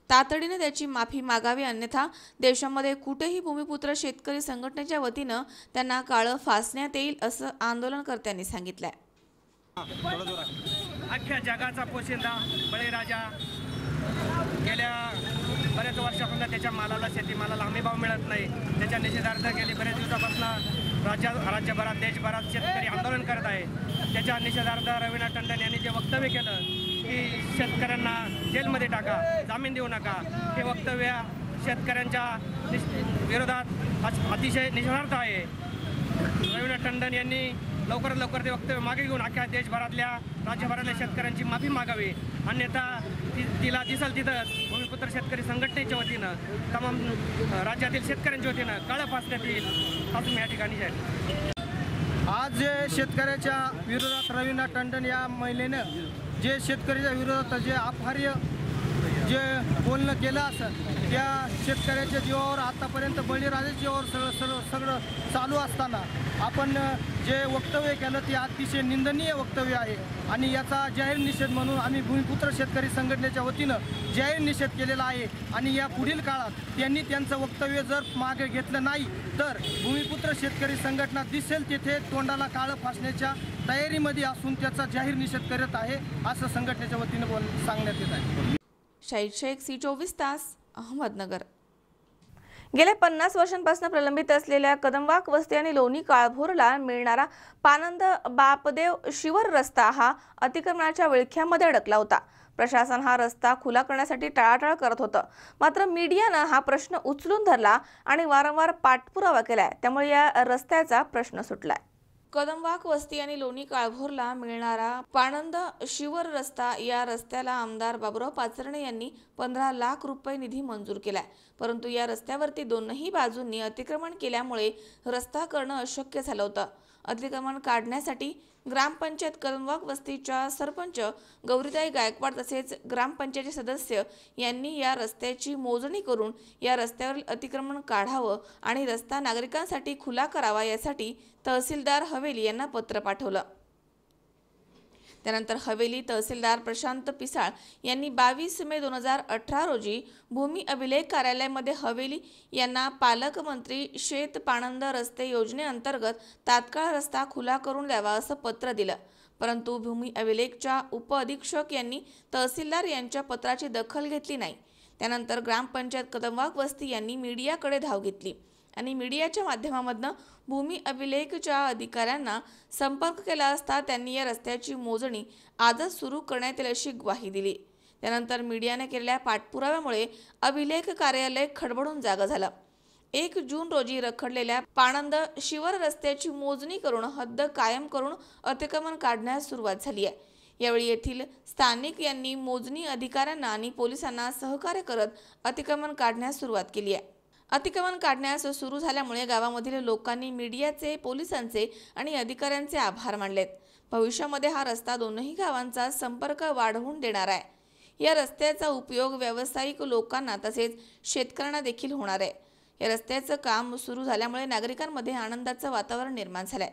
तातडीने त्याची माफी मागावी, अन्यथा देशामध्ये कुठेही भूमिपुत्र शेतकरी संघटनेच्या वतीनं त्यांना काळं फासण्यात येईल, असं आंदोलनकर्त्यांनी सांगितलंय. अख्ख्या जगाचा पोशिंदा बळीराजा गेल्या बऱ्याच वर्षापासून त्याच्या मालाला, शेतीमालाला हमीभाव मिळत नाही. त्याच्या निषेधार्थ गेली बऱ्याच दिवसापासून राज्यभरात, देशभरात शेतकरी आंदोलन करत आहे. त्याच्या निषेधार्थ रवीना टंडन यांनी जे वक्तव्य केलं की शेतकऱ्यांना जेलमध्ये टाका, जामीन देऊ नका, हे वक्तव्य शेतकऱ्यांच्या विरोधात अतिशय निषेधार्थ आहे. रवीना टंडन यांनी लवकरात लवकर ते वक्तव्य मागे घेऊन अख्ख्या देशभरातल्या, राज्यभरातल्या शेतकऱ्यांची माफी मागावी, अन्यथा तिला दिसल तिथं भूमिपुत्र शेतकरी संघटनेच्या वतीनं, तमाम राज्यातील शेतकऱ्यांच्या वतीनं काळं फासण्यात येईल, असं या ठिकाणी आहे. आज जे शेतकऱ्याच्या विरोधात रवीना टंडन या महिलेनं जे शेतकऱ्याच्या विरोधात जे अपहार्य जे बोलणं केलं असं, त्या शेतकऱ्याच्या जीवावर आतापर्यंत बळीराजाच्या जीवावर सगळं चालू असताना आपण जे वक्तव्य केलं ते अतिशय निंदनीय वक्तव्य आहे. आणि याचा जाहीर निषेध म्हणून आम्ही भूमिपुत्र शेतकरी संघटनेच्या वतीनं जाहीर निषेध केलेला आहे. आणि या पुढील काळात त्यांनी त्यांचं वक्तव्य जर मागे घेतलं नाही तर भूमिपुत्र शेतकरी संघटना दिसेल तिथे तोंडाला काळं फासण्याच्या तयारीमध्ये असून त्याचा जाहीर निषेध करत आहे, असं संघटनेच्या वतीनं सांगण्यात येत आहे. शाहीद शेख, C24 तास, अहमदनगर. गेल्या 50 वर्षांपासून प्रलंबित असलेल्या कदमवाक वस्ती आणि लोणी काळभोरला मिळणारा पानंद बापदेव शिवर रस्ता हा अतिक्रमणाच्या विळख्यामध्ये अडकला होता. प्रशासन हा रस्ता खुला करण्यासाठी टाळाटाळ करत होतं. मात्र मीडियानं हा प्रश्न उचलून धरला आणि वारंवार पाठपुरावा केलाय, त्यामुळे या रस्त्याचा प्रश्न सुटलाय. कदमवाक वस्ती आणि लोणी काळभोरला मिळणारा पानंद शिवर रस्ता, या रस्त्याला आमदार बाबुराव पाचरणे यांनी 15 लाख रुपये निधी मंजूर केलाय. परंतु या रस्त्यावरती दोनही बाजूंनी अतिक्रमण केल्यामुळे रस्ता करणं अशक्य झालं होतं. अतिक्रमण काढण्यासाठी ग्रामपंचायत कदमवाक वस्तीच्या सरपंच गौरीताई गायकवाड तसेच ग्रामपंचायतचे सदस्य यांनी या रस्त्याची मोजणी करून या रस्त्यावरील अतिक्रमण काढावं आणि रस्ता नागरिकांसाठी खुला करावा, यासाठी तहसीलदार हवेली यांना पत्र पाठवलं. त्यानंतर हवेली तहसीलदार प्रशांत पिसाळ यांनी 22 मे 2018 रोजी भूमी अभिलेख कार्यालयामध्ये हवेली यांना पालकमंत्री शेत पाणंद रस्ते योजनेअंतर्गत तात्काळ रस्ता खुला करून द्यावा असं पत्र दिलं. परंतु भूमी अभिलेखच्या उपअधीक्षक यांनी तहसीलदार यांच्या पत्राची दखल घेतली नाही. त्यानंतर ग्रामपंचायत कदमवाग वस्ती यांनी मीडियाकडे धाव घेतली आणि मीडियाच्या माध्यमामधनं भूमी अभिलेखच्या अधिकाऱ्यांना संपर्क केला असता त्यांनी या रस्त्याची मोजणी आजच सुरू करण्यात येईल अशी ग्वाही दिली. त्यानंतर मीडियाने केलेल्या पाठपुराव्यामुळे अभिलेख कार्यालय खडबडून जागा झालं. 1 जून रोजी रखडलेल्या पाणंद शिवर रस्त्याची मोजणी करून हद्द कायम करून अतिक्रमण काढण्यास सुरुवात झाली आहे. यावेळी येथील स्थानिक यांनी मोजणी अधिकाऱ्यांना आणि पोलिसांना सहकार्य करत अतिक्रमण काढण्यास सुरुवात केली आहे. अतिक्रमण काढण्यास सुरू झाल्यामुळे गावामधील लोकांनी मीडियाचे, पोलिसांचे आणि अधिकाऱ्यांचे आभार मानलेत. भविष्यामध्ये हा रस्ता दोन्ही गावांचा संपर्क वाढवून देणार आहे. या रस्त्याचा उपयोग व्यावसायिक लोकांना तसेच शेतकऱ्यांना देखील होणार आहे. या रस्त्याचं काम सुरू झाल्यामुळे नागरिकांमध्ये आनंदाचं वातावरण निर्माण झालंय.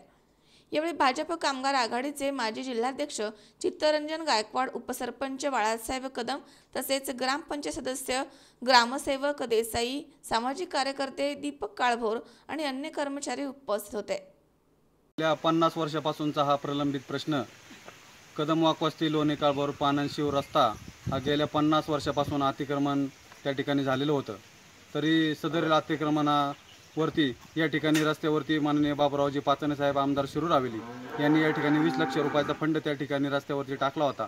यावेळी भाजप कामगार आघाडीचे माजी जिल्हाध्यक्ष चित्तरंजन गायकवाड, उपसरपंच बाळासाहेब कदम तसेच ग्रामपंचायत सदस्य, ग्रामसेवक देसाई, सामाजिक कार्यकर्ते दीपक काळभोर आणि अन्य कर्मचारी उपस्थित होते. गेल्या 50 वर्षापासूनचा हा प्रलंबित प्रश्न कदमवाग वस्ती लोणी काळभोर पाणंद शिव रस्ता हा गेल्या 50 वर्षापासून अतिक्रमण त्या ठिकाणी झालेलं होतं. तरी सदरील अतिक्रमणावरती या ठिकाणी रस्त्यावरती माननीय बाबुरावजी पाचने साहेब, आमदार शिरूर हवेली यांनी या ठिकाणी 20 लाख रुपयाचा फंड त्या ठिकाणी रस्त्यावरती टाकला होता.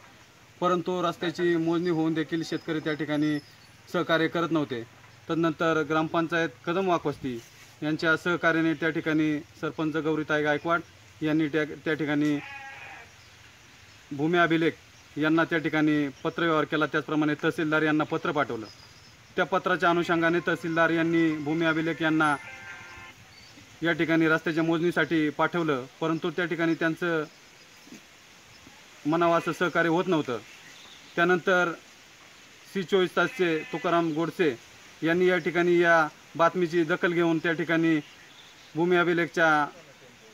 परंतु रस्त्याची मोजणी होऊन देखील शेतकरी त्या ठिकाणी सहकार्य करत नव्हते. तदनंतर ग्रामपंचायत कदमवाग वस्ती यांच्या सहकार्याने त्या ठिकाणी सरपंच गौरीताई गायकवाड यांनी त्या ठिकाणी भूमी अभिलेख यांना त्या ठिकाणी पत्रव्यवहार केला. त्याचप्रमाणे तहसीलदार यांना पत्र पाठवलं. त्या पत्राच्या अनुषंगाने तहसीलदार यांनी भूमी अभिलेख यांना या ठिकाणी रस्त्याच्या मोजणीसाठी पाठवलं. परंतु त्या ठिकाणी त्यांचं म्हणावं असं सहकार्य होत नव्हतं. त्यानंतर C24 तासचे तुकाराम गोडसे यांनी या ठिकाणी या बातमीची दखल घेऊन त्या ठिकाणी भूमी अभिलेखच्या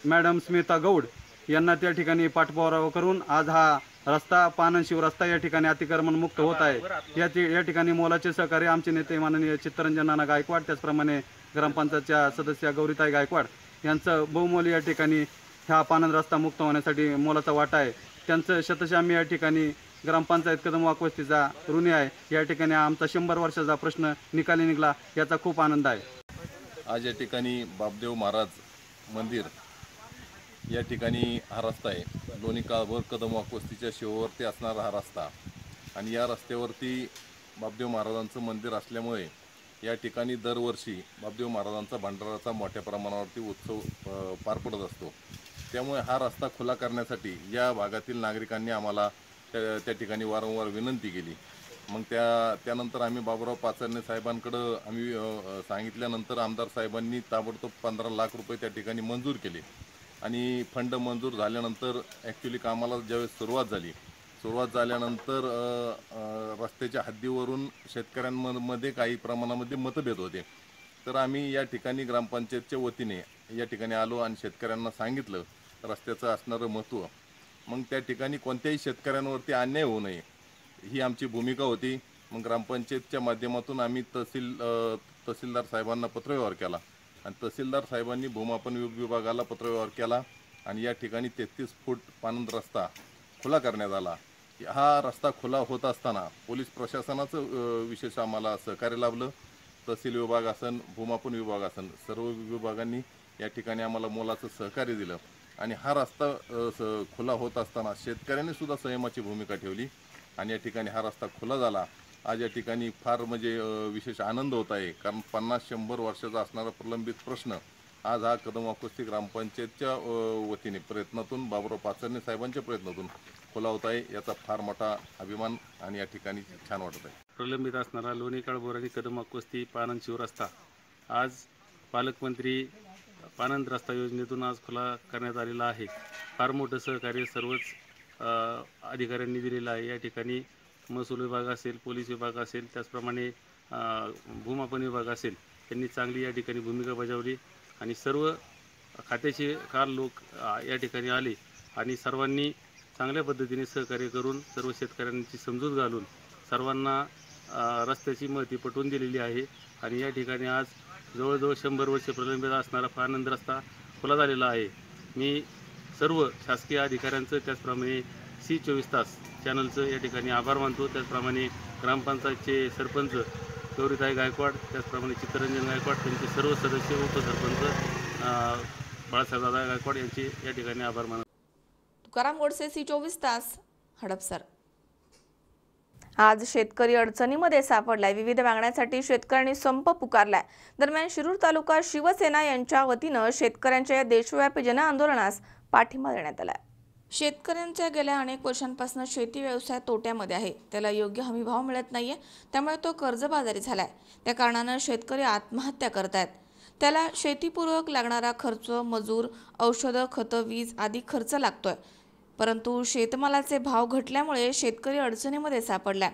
मॅडम स्मिता गौड यांना त्या ठिकाणी पाठपुरावा करून आज हा रस्ता पाणंद शिव रस्ता या ठिकाणी अतिक्रमण मुक्त होत आहे. या ठिकाणी मोलाचे सहकार्य आमचे नेते माननीय चित्तरंजन नाना गायकवाड, त्याचप्रमाणे ग्रामपंचायतच्या सदस्य गौरीताई गायकवाड यांचं बहुमोल या ठिकाणी हा पाणंद रस्ता मुक्त होण्यासाठी मोलाचा वाटा आहे. त्यांचं शतशः आम्ही या ठिकाणी ग्रामपंचायत कदमवाग वस्तीचा ऋणी आहे. या ठिकाणी आमचा 100 वर्षाचा प्रश्न निकाली निघाला याचा खूप आनंद आहे. आज या ठिकाणी बापदेव महाराज मंदिर या ठिकाणी हा रस्ता आहे. लोणी काळभोर कदमवाग वस्तीच्या शिवावरती असणारा हा रस्ता आणि या रस्त्यावरती बापदेव महाराजांचं मंदिर असल्यामुळे या ठिकाणी दरवर्षी बापदेव महाराजांचा भंडाराचा मोठ्या प्रमाणावरती उत्सव पार पडत असतो. त्यामुळे हा रस्ता खुला करण्यासाठी या भागातील नागरिकांनी आम्हाला त्या ठिकाणी वारंवार विनंती केली. मग त्यानंतर आम्ही बाबुराव पाचने साहेबांकडं आम्ही सांगितल्यानंतर आमदार साहेबांनी ताबडतोब 15 लाख रुपये त्या ठिकाणी मंजूर केले आणि फंड मंजूर झाल्यानंतर ॲक्च्युली कामाला ज्यावेळेस सुरुवात झाल्यानंतर रस्त्याच्या हद्दीवरून शेतकऱ्यांमध्ये काही प्रमाणामध्ये मतभेद होते. तर आम्ही या ठिकाणी ग्रामपंचायतच्या वतीने या ठिकाणी आलो आणि शेतकऱ्यांना सांगितलं रस्त्याचं असणारं महत्त्व. मग त्या ठिकाणी कोणत्याही शेतकऱ्यांवरती अन्याय होऊ नये ही आमची भूमिका होती. मग ग्रामपंचायतच्या माध्यमातून आम्ही तहसीलदार साहेबांना पत्रव्यवहार केला आणि तहसीलदार साहेबांनी भूमापन विभागाला पत्रव्यवहार केला आणि या ठिकाणी 33 फूट पाणंद रस्ता खुला करण्यात आला. हा रस्ता खुला होत असताना पोलीस प्रशासनाचं विशेष आम्हाला सहकार्य लाभलं. तहसील विभाग असन, भूमापन विभाग असन, सर्व विभागांनी या ठिकाणी आम्हाला मोलाचं सहकार्य दिलं आणि हा रस्ता खुला होत असताना शेतकऱ्यांनी सुद्धा संयमाची भूमिका ठेवली आणि या ठिकाणी हा रस्ता खुला झाला. आज या ठिकाणी फार म्हणजे विशेष आनंद होत आहे, कारण 50-100 वर्षाचा असणारा प्रलंबित प्रश्न आज हा कदमवाग वस्ती ग्रामपंचायतच्या वतीने प्रयत्नातून, बाबुराव पाचने साहेबांच्या प्रयत्नातून खुला होत आहे. याचा फार मोठा अभिमान आणि या ठिकाणी छान वाटत आहे. प्रलंबित असणारा लोणी काळभोर आणि कदमवाग वस्ती पाणंद शिव रस्ता आज पालकमंत्री पाणंद रस्ता योजनेतून आज खुला करण्यात आलेला आहे. फार मोठं सहकार्य सर्वच अधिकाऱ्यांनी दिलेलं आहे. या ठिकाणी महसूल विभाग असेल, पोलीस विभाग असेल, त्याचप्रमाणे भूमापन विभाग असेल, त्यांनी चांगली या ठिकाणी भूमिका बजावली आणि सर्व खात्याचे लोक या ठिकाणी आले आणि सर्वांनी चांगल्या पद्धतीने सहकार्य करून सर्व शेतकऱ्यांची समजूत घालून सर्वांना रस्त्याची महती पटवून दिलेली आहे आणि या ठिकाणी आज जवळजवळ 100 वर्ष प्रलंबित असणारा पानंद रस्ता खुला झालेला आहे. मी सर्व शासकीय अधिकाऱ्यांचं त्याचप्रमाणे C24 तास चॅनलचं या ठिकाणी आभार मानतो. त्याचप्रमाणे ग्रामपंचायतचे सरपंच गौरीताई गायकवाड, त्याचप्रमाणे चित्तरंजन गायकवाड, त्यांचे सर्व सदस्य, उपसरपंच बाळासाहेबदादा गायकवाड यांचे या ठिकाणी आभार मानतो. तुकाराम गोडसे, C24 तास, हडपसर. आज शेतकरी अडचणीमध्ये सापडलाय. विविध मागण्यांसाठी शेतकऱ्यांनी संप पुकारलाय. दरम्यान शिरूर तालुका शिवसेना यांच्या वतीनं शेतकऱ्यांच्या या देशव्यापी जन आंदोलनास पाठिंबा देण्यात आलाय. शेतकऱ्यांच्या गेल्या अनेक वर्षांपासून शेती व्यवसाय तोट्यामध्ये आहे. त्याला योग्य हमी भाव मिळत नाहीये, त्यामुळे तो कर्जबाजारी झालाय. त्या कारणानं शेतकरी आत्महत्या करतायत. त्याला शेतीपूर्वक लागणारा खर्च, मजूर, औषधं, खतं, वीज आदी खर्च लागतोय. परंतु शेतमालाचे भाव घटल्यामुळे शेतकरी अडचणीमध्ये सापडलाय.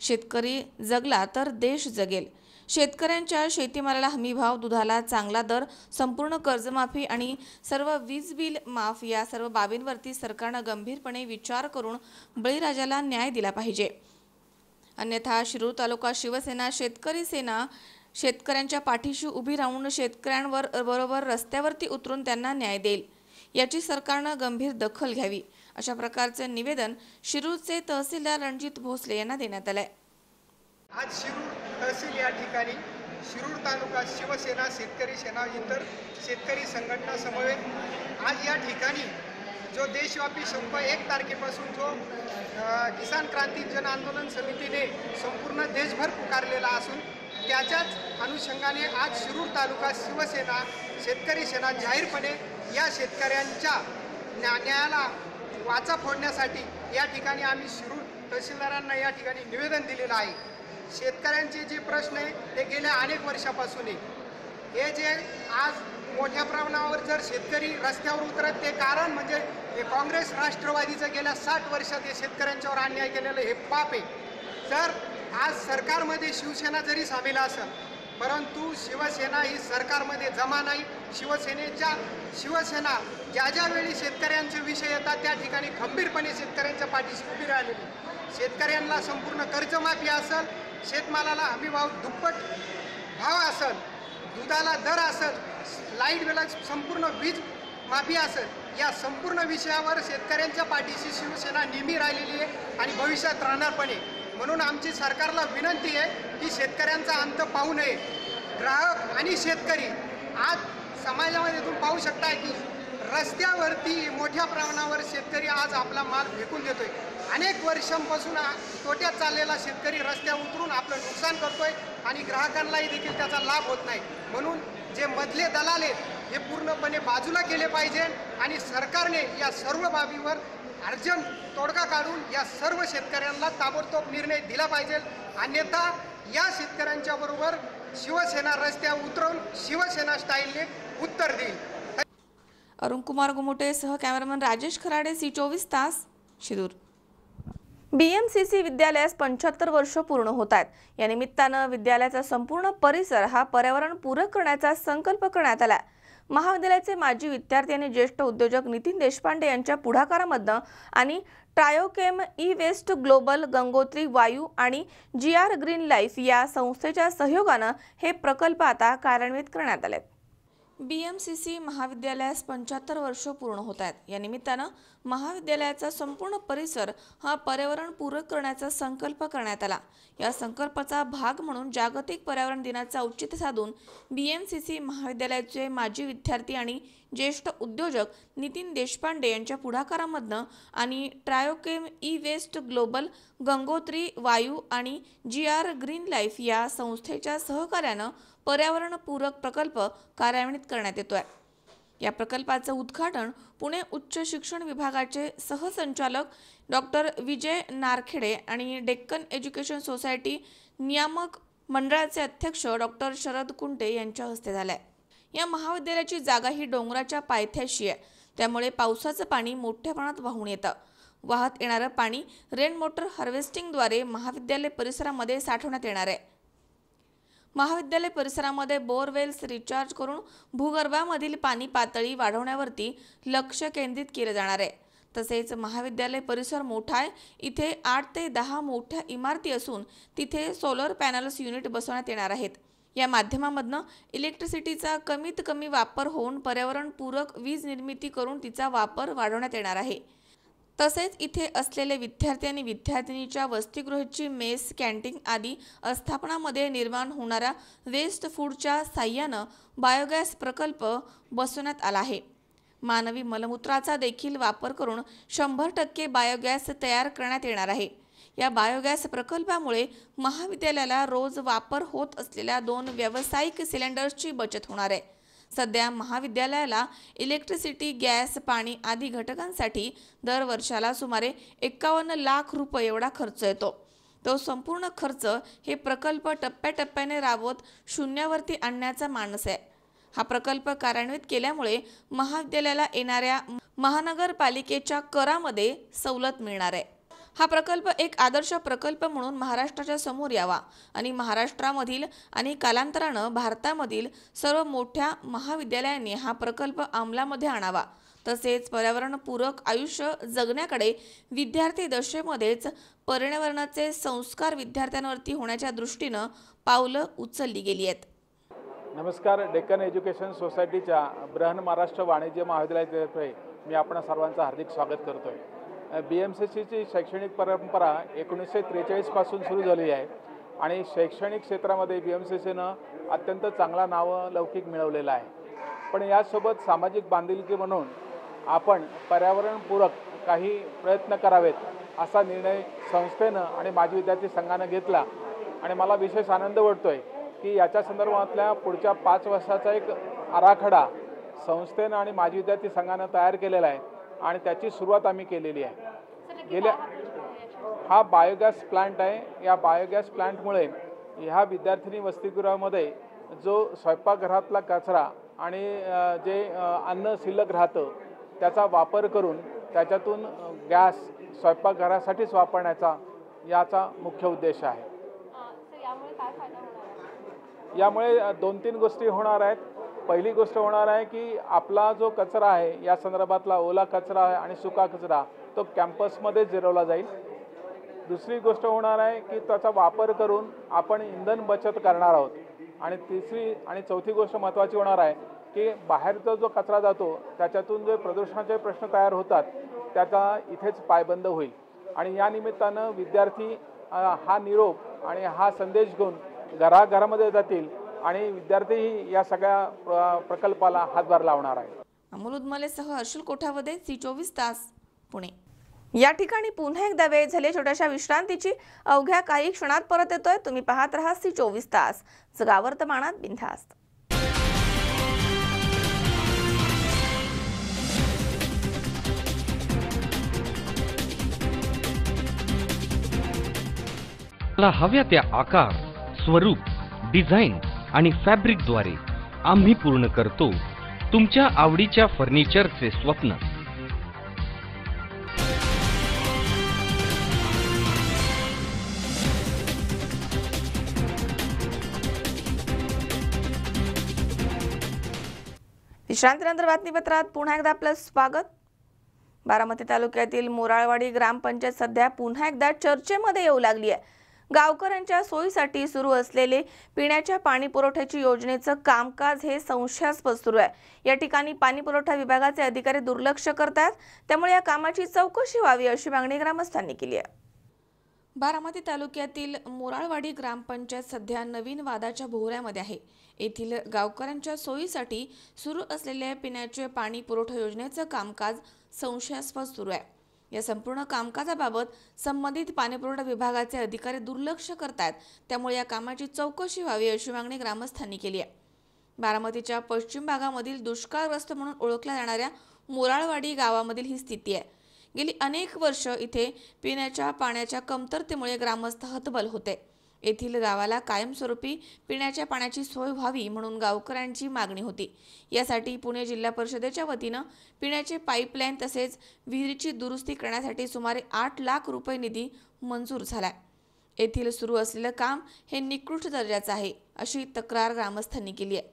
शेतकरी जगला तर देश जगेल. शेतकऱ्यांच्या शेतीमालाला हमी भाव, दुधाला चांगला दर, संपूर्ण कर्जमाफी आणि सर्व वीज बिल माफ या सर्व बाबींवरती सरकारनं गंभीरपणे विचार करून बळीराजाला न्याय दिला पाहिजे. अन्यथा शिरूर तालुका शिवसेना शेतकरी सेना शेतकऱ्यांच्या पाठीशी उभी राहून शेतकऱ्यांवर बरोबर रस्त्यावरती उतरून त्यांना न्याय देईल. याची सरकारनं गंभीर दखल घ्यावी, अशा प्रकारचे निवेदन शिरूरचे तहसीलदार रणजित भोसले यांना देण्यात आलंय. आज शिरूर तहसील या ठिकाणी शिरूर तालुका शिवसेना शेतकरी सेना इतर शेतकरी संघटना समवेत आज या ठिकाणी जो देशव्यापी संप 1 तारखेपासून जो किसान क्रांती जन आंदोलन समितीने संपूर्ण देशभर पुकारलेला असून त्याच्याच अनुषंगाने आज शिरूर तालुका शिवसेना शेतकरी सेना जाहीरपणे या शेतकऱ्यांच्या न्यायाला वाचा फोडण्यासाठी या ठिकाणी आम्ही शिरूर तहसीलदारांना या ठिकाणी निवेदन दिलेलं आहे. शेतकऱ्यांचे जे प्रश्न आहे ते गेल्या अनेक वर्षापासून आहे. हे जे आज मोठ्या प्रमाणावर जर शेतकरी रस्त्यावर उतरत ते कारण म्हणजे हे काँग्रेस राष्ट्रवादीचं गेल्या 60 वर्षात हे शेतकऱ्यांच्यावर अन्याय केलेलं हे पाप आहे. तर आज सरकारमध्ये शिवसेना जरी सामील असेल परंतु शिवसेना ही सरकारमध्ये जमा नाही. शिवसेना ज्या ज्यावेळी शेतकऱ्यांचे विषय येतात त्या ठिकाणी खंबीरपणे शेतकऱ्यांच्या पाठीशी उभी राहिलेली. शेतकऱ्यांना संपूर्ण कर्जमाफी असेल, शेतमालाला हमीभाव दुप्पट भाव असेल, दुधाला दर असेल, लाईट बिला संपूर्ण वीज माफी असेल, या संपूर्ण विषयावर शेतकऱ्यांच्या पाठीशी शिवसेना नेहमी राहिलेली आहे आणि भविष्यात राहणार पण आहे. म्हणून आमची सरकारला विनंती आहे की शेतकऱ्यांचा अंत पाहू नये. ग्राहक आणि शेतकरी आज समाजामध्ये तुम्ही पाहू शकता की रस्त्यावरती मोठ्या प्रमाणावर शेतकरी आज आपला माल फेकून देतोय. अनेक वर्षांपासून तोट्यात चाललेला शेतकरी रस्त्यावर उतरून आपलं नुकसान करतोय आणि ग्राहकांनाही देखील त्याचा लाभ होत नाही. म्हणून जे मधले दलाल आहेत हे पूर्णपणे बाजूला केले पाहिजे आणि सरकारने या सर्व बाबीवर अर्जंट तोडगा काढून या सर्व शेतकऱ्यांना ताबडतोब निर्णय दिला पाहिजे. अन्यथा या शेतकऱ्यांच्या बरोबर शिवसेना रस्त्यावर उतरवून शिवसेना स्टाईलने उत्तर देईल. अरुण कुमार गुमुटे सह कॅमेरामन राजेश खराडे, C24 तास, शिरूर. BMCC विद्यालयास 75 वर्ष पूर्ण होत आहेत. या निमित्तानं विद्यालयाचा संपूर्ण परिसर हा पर्यावरण पूरक करण्याचा संकल्प करण्यात आला. महाविद्यालयाचे माजी विद्यार्थी आणि ज्येष्ठ उद्योजक नितीन देशपांडे यांच्या पुढाकारामधनं आणि ट्रायोकेम ई-वेस्ट ग्लोबल, गंगोत्री वायू आणि GR ग्रीन लाईफ या संस्थेच्या सहयोगानं हे प्रकल्प आता कार्यान्वित करण्यात आले. BMCC महाविद्यालयास 75 वर्ष पूर्ण होत आहेत. या निमित्तानं महाविद्यालयाचा संपूर्ण परिसर हा पर्यावरण पूरक करण्याचा संकल्प करण्यात आला. या संकल्पाचा भाग म्हणून जागतिक पर्यावरण दिनाचा औचित्य साधून BMCC महाविद्यालयाचे माजी विद्यार्थी आणि ज्येष्ठ उद्योजक नितीन देशपांडे यांच्या पुढाकारामधनं आणि ट्रायोकेम ई-वेस्ट ग्लोबल, गंगोत्री वायू आणि GR ग्रीन लाईफ या संस्थेच्या सहकार्यानं पर्यावरणपूरक प्रकल्प कार्यान्वित करण्यात येतोय. या प्रकल्पाचं उद्घाटन पुणे उच्च शिक्षण विभागाचे सहसंचालक डॉक्टर विजय नारखेडे आणि डेक्कन एज्युकेशन सोसायटी नियामक मंडळाचे अध्यक्ष डॉक्टर शरद कुंटे यांच्या हस्ते झालाय. या महाविद्यालयाची जागा ही डोंगराच्या पायथ्याशी आहे. त्यामुळे पावसाचं पाणी मोठ्या प्रमाणात वाहून येतं. वाहत येणारं पाणी रेन वॉटर हार्वेस्टिंगद्वारे महाविद्यालय परिसरामध्ये साठवण्यात येणार आहे. महाविद्यालय परिसरामध्ये बोरवेल्स रिचार्ज करून भूगर्भामधील पाणी पातळी वाढवण्यावरती लक्ष केंद्रित केलं जाणार आहे. तसेच महाविद्यालय परिसर मोठा आहे. इथे 8 ते 10 मोठ्या इमारती असून तिथे सोलर पॅनल्स युनिट बसवण्यात येणार आहेत. या माध्यमामधनं इलेक्ट्रिसिटीचा कमीत कमी वापर होऊन पर्यावरणपूरक वीज निर्मिती करून तिचा वापर वाढवण्यात येणार आहे. तसेच इथे असलेले विद्यार्थी आणि विद्यार्थिनीच्या वसतिगृहाची मेस, कॅन्टीन आदी आस्थापनामध्ये निर्माण होणाऱ्या वेस्ट फूडच्या साह्यानं बायोगॅस प्रकल्प बसवण्यात आला आहे. मानवी मलमूत्राचा देखील वापर करून 100% बायोगॅस तयार करण्यात येणार आहे. या बायोगॅस प्रकल्पामुळे महाविद्यालयाला रोज वापर होत असलेल्या 2 व्यावसायिक सिलेंडर्सची बचत होणार आहे. सध्या महाविद्यालयाला इलेक्ट्रिसिटी, गॅस, पाणी आदी घटकांसाठी दर वर्षाला सुमारे 51 लाख रुपये एवढा खर्च येतो. तो संपूर्ण खर्च हे प्रकल्प टप्प्याटप्प्याने राबवत शून्यावरती आणण्याचा मानस आहे. हा प्रकल्प कार्यान्वित केल्यामुळे महाविद्यालयाला येणाऱ्या महानगरपालिकेच्या करामध्ये सवलत मिळणार आहे. हा प्रकल्प एक आदर्श प्रकल्प म्हणून महाराष्ट्राच्या समोर यावा आणि महाराष्ट्रामधील आणि कालांतरानं भारतामधील सर्व मोठ्या महाविद्यालयांनी हा प्रकल्प अंमलामध्ये आणावा. तसेच पर्यावरणपूरक आयुष्य जगण्याकडे विद्यार्थी दशेमध्येच पर्यावरणाचे संस्कार विद्यार्थ्यांवरती होण्याच्या दृष्टीनं पावलं उचलली गेली आहेत. नमस्कार. डेक्कन एज्युकेशन सोसायटीच्या बृहन महाराष्ट्र वाणिज्य महाविद्यालयातर्फे मी आपण सर्वांचं हार्दिक स्वागत करतोय. BMCCची शैक्षणिक परंपरा 1943 पासून सुरू झाली आहे आणि शैक्षणिक क्षेत्रामध्ये BMCCनं अत्यंत चांगला नावलौकिक मिळवलेला आहे. पण यासोबत सामाजिक बांधिलकी म्हणून आपण पर्यावरणपूरक काही प्रयत्न करावेत असा निर्णय संस्थेनं आणि माजी विद्यार्थी संघानं घेतला आणि मला विशेष आनंद वाटतोय की याच्या संदर्भातल्या पुढच्या 5 वर्षाचा एक आराखडा संस्थेनं आणि माजी विद्यार्थी संघानं तयार केलेला आहे आणि त्याची सुरुवात आम्ही केलेली आहे. हा बायोगॅस प्लांट आहे. या बायोगॅस प्लांटमुळे ह्या विद्यार्थिनी वसतिगृहामध्ये जो स्वयंपाकघरातला कचरा आणि जे अन्न शिल्लक राहतं त्याचा वापर करून त्याच्यातून गॅस स्वयंपाकघरासाठीच वापरण्याचा याचा मुख्य उद्देश आहे. यामुळे 2-3 गोष्टी होणार आहेत. पहिली गोष्ट होणार आहे की आपला जो कचरा आहे या संदर्भातला ओला कचरा आहे आणि सुका कचरा तो कॅम्पसमध्ये जिरवला जाईल. दुसरी गोष्ट होणार आहे की त्याचा वापर करून आपण इंधन बचत करणार आहोत. आणि तिसरी आणि चौथी गोष्ट महत्त्वाची होणार आहे की बाहेरचा जो कचरा जातो त्याच्यातून जे प्रदूषणाचे प्रश्न तयार होतात त्याचा इथेच पायबंद होईल. आणि या निमित्तानं विद्यार्थी हा निरोप आणि हा संदेश घेऊन घराघरामध्ये जातील आणि विद्यार्थीही या सगळ्या प्रकल्पाला हातभार लावणार आहे. अमोल उदमलेसह हर्षल कोठावदे, C24 तास, पुणे. या ठिकाणी पुन्हा एकदा वेळ झाली छोट्याशा विश्रांतीची. अवघ्या काही क्षणात परत येतोय. तुम्ही पाहत राहा C24 तास, जगा वर्तमानात बिनधास्त. हव्या त्या आकार, स्वरूप, डिझाईन आणि फॅब्रिकद्वारे आम्ही पूर्ण करतो तुमच्या आवडीच्या फर्निचरचे स्वप्न. विश्रांतीनंतर बातमीपत्रात पुन्हा एकदा आपलं स्वागत. बारामती तालुक्यातील मोराळवाडी ग्रामपंचायत सध्या पुन्हा एकदा चर्चेमध्ये येऊ लागली आहे. गावकऱ्यांच्या सोयीसाठी सुरू असलेले पिण्याच्या पाणी पुरवठ्याची योजनेचं कामकाज हे संशयास्पद सुरू आहे. या ठिकाणी पाणी पुरवठा विभागाचे अधिकारी दुर्लक्ष करतात, त्यामुळे या कामाची चौकशी व्हावी अशी मागणी ग्रामस्थांनी केली आहे. बारामती तालुक्यातील मोराळवाडी ग्रामपंचायत सध्या नवीन वादाच्या भोवऱ्यामध्ये आहे. येथील गावकऱ्यांच्या सोयीसाठी सुरू असलेल्या पिण्याचे पाणी पुरवठा योजनेचं कामकाज संशयास्पद सुरू आहे. या संपूर्ण कामकाजाबाबत संबंधित पाणीपुरवठा विभागाचे अधिकारी दुर्लक्ष करतात, त्यामुळे या कामाची चौकशी व्हावी अशी मागणी ग्रामस्थांनी केली आहे. बारामतीच्या पश्चिम भागामधील दुष्काळग्रस्त म्हणून ओळखल्या जाणाऱ्या मोराळवाडी गावामधील ही स्थिती आहे. गेली अनेक वर्ष इथे पिण्याच्या पाण्याच्या कमतरतेमुळे ग्रामस्थ हतबल होते. येथील गावाला कायमस्वरूपी पिण्याच्या पाण्याची सोय व्हावी म्हणून गावकऱ्यांची मागणी होती. यासाठी पुणे जिल्हा परिषदेच्या वतीनं पिण्याचे पाईपलाईन तसेच विहिरीची दुरुस्ती करण्यासाठी सुमारे 8 लाख रुपये निधी मंजूर झालाय. येथील सुरू असलेलं काम हे निकृष्ट दर्जाचं आहे अशी तक्रार ग्रामस्थांनी केली आहे.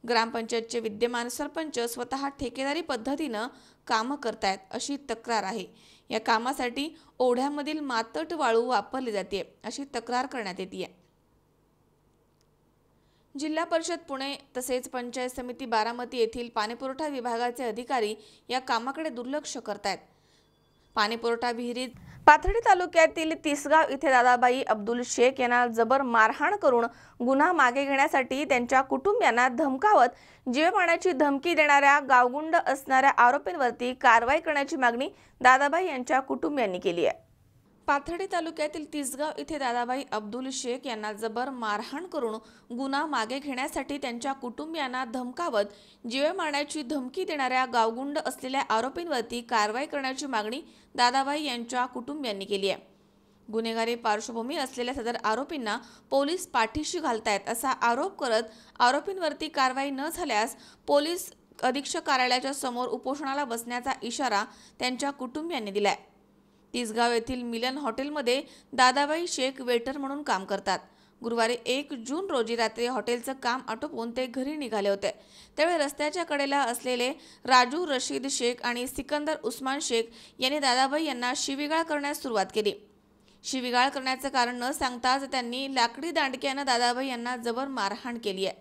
ग्रामपंचायतचे विद्यमान सरपंच स्वतः ठेकेदारी पद्धतीनं कामं करतायत अशी तक्रार आहे। या कामासाठी ओढ्यामधील मातट वाळू वापरली जाते अशी तक्रार करण्यात येते। जिल्हा परिषद पुणे तसेच पंचायत समिती बारामती येथील पाणीपुरवठा विभागाचे अधिकारी या कामाकडे दुर्लक्ष करतायत। पाणीपुरवठा विहिरीत पाथर्डी तालुक्यातील तिसगाव इथे दादाबाई अब्दुल शेख यांना जबर मारहाण करून गुन्हा मागे घेण्यासाठी त्यांच्या कुटुंबियांना धमकावत जीवमाराची धमकी देणाऱ्या गावगुंड असणाऱ्या आरोपींवरती कारवाई करण्याची मागणी दादाबाई यांच्या कुटुंबियांनी केली आहे। पाथर्डी तालुक्यातील तिसगाव इथे दादाबाई अब्दुल शेख यांना जबर मारहाण करून गुन्हा मागे घेण्यासाठी त्यांच्या कुटुंबियांना धमकावत जीवे मारण्याची धमकी देणाऱ्या गावगुंड असलेल्या आरोपींवरती कारवाई करण्याची मागणी दादाबाई यांच्या कुटुंबियांनी केली आहे। गुन्हेगारी पार्श्वभूमी असलेल्या सदर आरोपींना पोलीस पाठीशी घालतायत असा आरोप करत आरोपींवरती कारवाई न झाल्यास पोलीस अधीक्षक कार्यालयाच्या समोर उपोषणाला बसण्याचा इशारा त्यांच्या कुटुंबियांनी दिलाय। तिसगाव येथील मिलन हॉटेलमध्ये दादाबाई शेख वेटर म्हणून काम करतात। गुरुवारी 1 जून रोजी रात्री हॉटेलचं काम आटोपून ते घरी निघाले होते। त्यावेळी रस्त्याच्या कडेला असलेले राजू रशीद शेख आणि सिकंदर उस्मान शेख यांनी दादाबाई यांना शिवीगाळ करण्यास सुरुवात केली। शिवीगाळ करण्याचं कारण न सांगताच त्यांनी लाकडी दांडक्यानं दादाबाई यांना जबर मारहाण केली आहे।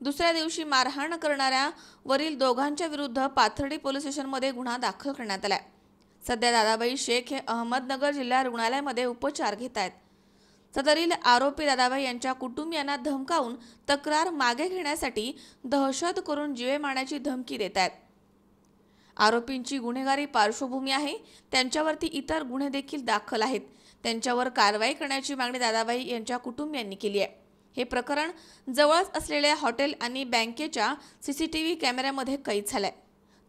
दुसऱ्या दिवशी मारहाण करणाऱ्या वरील दोघांच्या विरुद्ध पाथर्डी पोलीस स्टेशनमध्ये गुन्हा दाखल करण्यात आलाय। सध्या दादाबाई शेख हे अहमदनगर जिल्हा रुग्णालयामध्ये उपचार घेत आहेत। सदरील आरोपी दादाबाई यांच्या कुटुंबियांना धमकावून तक्रार मागे घेण्यासाठी दहशत करून जीवे मारण्याची धमकी देत आहेत। आरोपींची गुन्हेगारी पार्श्वभूमी आहे, त्यांच्यावरती इतर गुन्हे देखील दाखल आहेत। त्यांच्यावर कारवाई करण्याची मागणी दादाबाई यांच्या कुटुंबियांनी केली आहे। हे प्रकरण जवळच असलेल्या हॉटेल आणि बँकेच्या सीसीटीव्ही कॅमेऱ्यामध्ये कैद झालंय।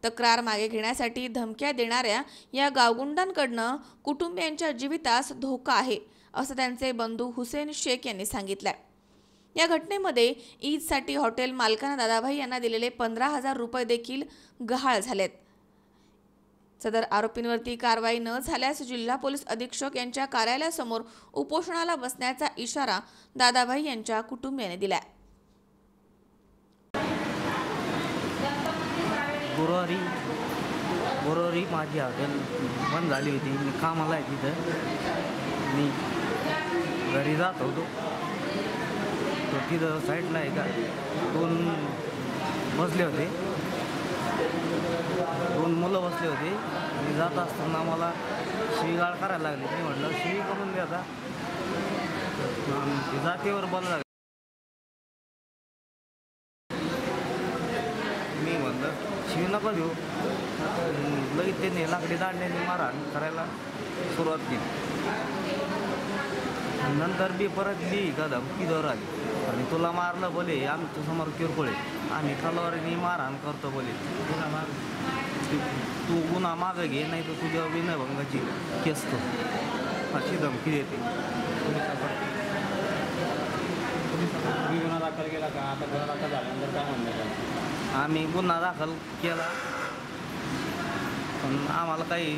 तक्रार मागे घेण्यासाठी धमक्या देणाऱ्या या गावगुंडांकडनं कुटुंबियांच्या जीवितास धोका आहे असं त्यांचे बंधू हुसेन शेख यांनी सांगितलंय। या घटनेमध्ये ईदसाठी हॉटेल मालकांना दादाबाई यांना दिलेले 15,000 रुपये देखील गहाळ झालेत। सदर आरोपींवरती कारवाई न झाल्यास जिल्हा पोलीस अधीक्षक यांच्या कार्यालयासमोर उपोषणाला बसण्याचा इशारा दादाबाई यांच्या कुटुंबियांनी दिलाय। गुरुवारी माझी हॉटेल बंद झाली होती। मी कामाला आहे तिथं, मी घरी जात होतो। तो तिथं साईडला आहे का 2 बसले होते, 2 मुलं बसले होते। मी जात असताना मला शिवीगाळ करायला लागली। मी म्हटलं शिवी करून द्या आता, जातीवर बोलायला लागले। मी म्हणलं शिवी नका देऊ, लगेच त्यांनी लाकडी दांड्याने मारहाण करायला सुरुवात केली। नंतर बी परत बी का धमकी दर आली आणि तुला मारलं बोले, आमच्या समोर किरकोळ आहे, आम्ही तलवारीने मारहाण करतो बोले, तू गुन्हा मागं घे नाही तर तुझ्या विनयभंगाची केस कर अशी धमकी देते। गुन्हा दाखल केला का? आता गुन्हा दाखल झाल्यानंतर काय म्हणलं? आम्ही गुन्हा दाखल केला पण आम्हाला काही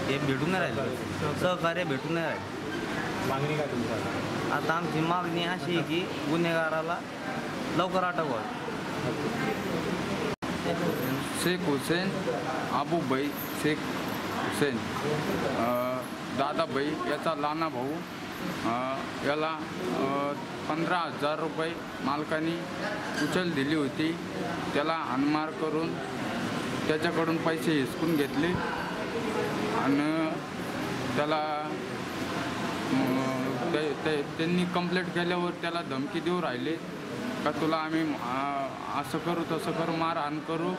हे भेटून नाही राहिलं, सहकार्य भेटून नाही राहिलं। मागणी काय तुमची? आता आमची मागणी अशी आहे की गुन्हेगाराला लवकर अटक व्हावी। शेख हुसेन आबूबाई शेख हुसेन दादाबाई याचा लहाना भाऊ, याला 15,000 रुपये मालकाने उचल दिली होती। त्याला हाणमार करून त्याच्याकडून पैसे हिसकून घेतले आणि त्याला त्यांनी कंप्लेंट केल्यावर त्याला धमकी देऊ राहिले का तुला आम्ही असं करू तसं करू, मारहाण करू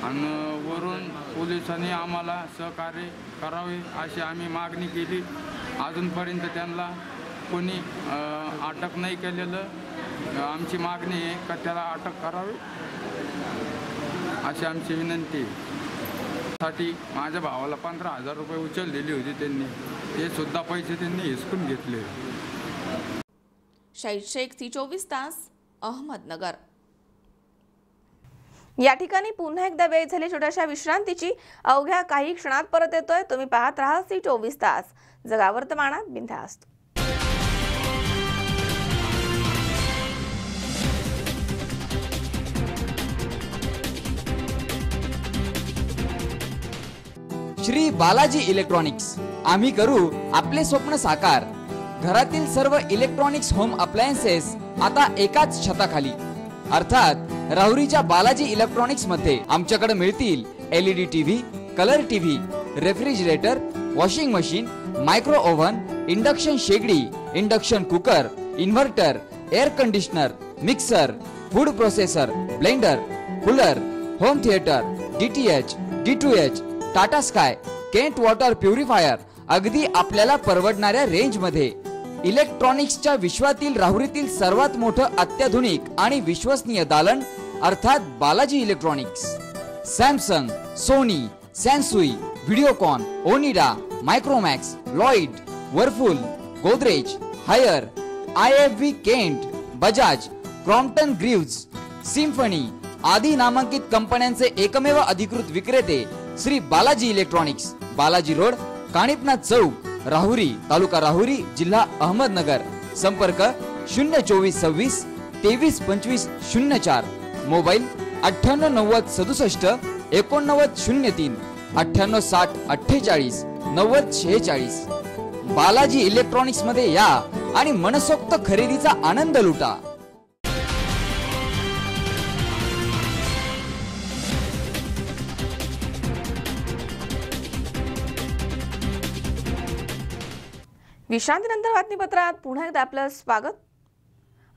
आणि वरून पोलिसांनी आम्हाला सहकार्य करावे अशी आम्ही मागणी केली। अजूनपर्यंत त्यांना कोणी अटक नाही केलेलं। आमची मागणी आहे का त्याला अटक करावी अशी आमची विनंती साठी। माझ्या भावाला 15,000 रुपये उचल दिली होती त्यांनी, ते सुद्धा पैसे त्यांनी हिसकून घेतले। शाहीद शेख, C24 तास, अहमदनगर। या ठिकाणी पुन्हा एकदा वेळ झाली छोट्याशा विश्रांतीची। अवघ्या काही क्षणात परत येतोय। तुम्ही पाहत राहा C24 तास, जगा वर्तमानात बिनधास्त। श्री बालाजी इलेक्ट्रॉनिक्स, आम्ही करू आपले स्वप्न साकार. घरातील सर्व इलेक्ट्रॉनिक्स होम अप्लायन्सेस आता एकाच छताखाली, अर्थात राहुरीच्या बालाजी इलेक्ट्रॉनिक्स मध्ये आमच्याकडे मिळतील LED TV, colour TV, refrigerator, washing machine, micro oven, induction शेगडी, induction cooker, inverter, air conditioner, mixer, food processor, blender, cooler, home theatre, DTH, D2H, Tata Sky, Kent water purifier, अगदी आपल्याला परवडणाऱ्या रेंज मध्ये. इलेक्ट्रॉनिक्सच्या विश्वातील राहुरीतील सर्वात मोठं अत्याधुनिक आणि विश्वसनीय दालन अर्थात Balaji electronics. Samsung, Sony, Sansui, Videocon, Onida, Micromax, Lloyd, Whirlpool, Godrej, Haier, IFB Kent, Bajaj, Crompton Greaves, Symphony आदी नामांकित कंपन्यांचे एकमेव अधिकृत विक्रेते श्री बालाजी इलेक्ट्रॉनिक्स, बालाजी रोड, काणिपनाथ चौक, राहुरी, तालुका राहुरी, जिल्हा अहमदनगर. संपर्क 02426 232504, मोबाईल 989067 8903, 9860 48 9046. बालाजी इलेक्ट्रॉनिक्स मध्ये या आणि मनसोक्त खरेदीचा आनंद लुटा. विश्रांतीनंतर बातमीपत्रात पुन्हा एकदा आपलं स्वागत.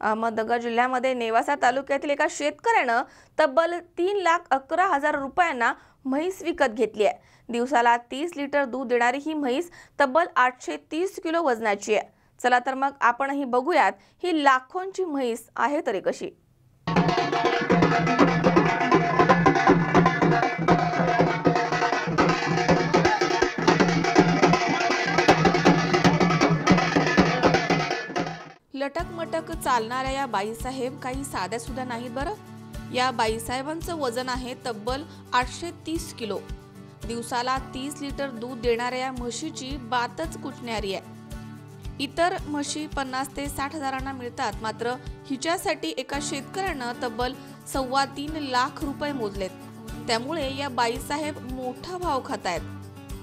अहमदनगर जिल्ह्यामध्ये नेवासा तालुक्यातील एका शेतकऱ्यानं तब्बल 3,11,000 रुपयांना म्हैस विकत घेतली आहे. दिवसाला 30 लिटर दूध देणारी ही म्हैस तब्बल 830 किलो वजनाची आहे. चला तर मग आपणही बघूयात ही लाखोंची म्हैस आहे तरी कशी. लटक मटक चालणाऱ्या या बाईसाहेब काही साध्या सुद्धा नाहीत बरं. या बाईसाहेबांचं वजन आहे तब्बल 830 किलो. दिवसाला 30 लिटर दूध देणाऱ्या या म्हशीची बातच कुचणारी आहे. इतर म्हशी 50 ते 60 हजारांना मिळतात, मात्र हिच्यासाठी एका शेतकऱ्यानं तब्बल 3.25 लाख रुपये मोजलेत. त्यामुळे या बाईसाहेब मोठा भाव खातायत.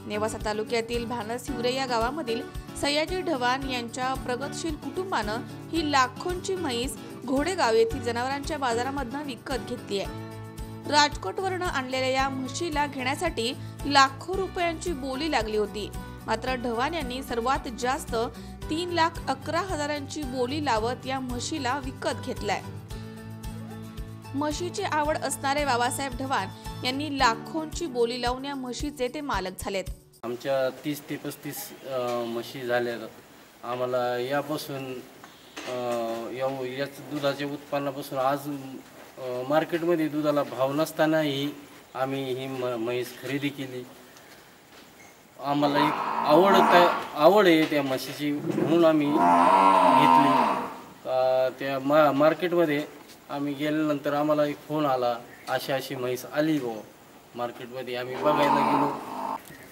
नेवासा तालुक्यातील भानस हिवरे या गावामधील सयाजी ढवाण यांच्या प्रगतशील कुटुंबानं ही लाखोंची म्हैस घोडेगाव येथील जनावरांच्या बाजारामधून विकत घेतली आहे. राजकोटवरून आणलेल्या या म्हशीला घेण्यासाठी लाखो रुपयांची बोली लागली होती. मात्र ढवाण यांनी सर्वात जास्त 3,11,000ची बोली लावत या म्हशीला विकत घेतलाय. म्हशीची आवड असणारे बाबासाहेब ढवाण यांनी लाखोंची बोली लावून या म्हशीचे ते मालक झालेत. आमच्या 30 ते 35 म्हशी झाल्या. आम्हाला यापासून याच दुधाच्या उत्पन्नापासून आज मार्केटमध्ये दुधाला भाव नसतानाही आम्ही ही म्हैस खरेदी केली. आम्हाला एक आवड आहे त्या म्हशीची, म्हणून आम्ही घेतली. त्या मार्केटमध्ये आम्ही गेल्यानंतर आम्हाला एक फोन आला, अशी म्हैस आली गो मार्केटमध्ये. आम्ही बघायला गेलो,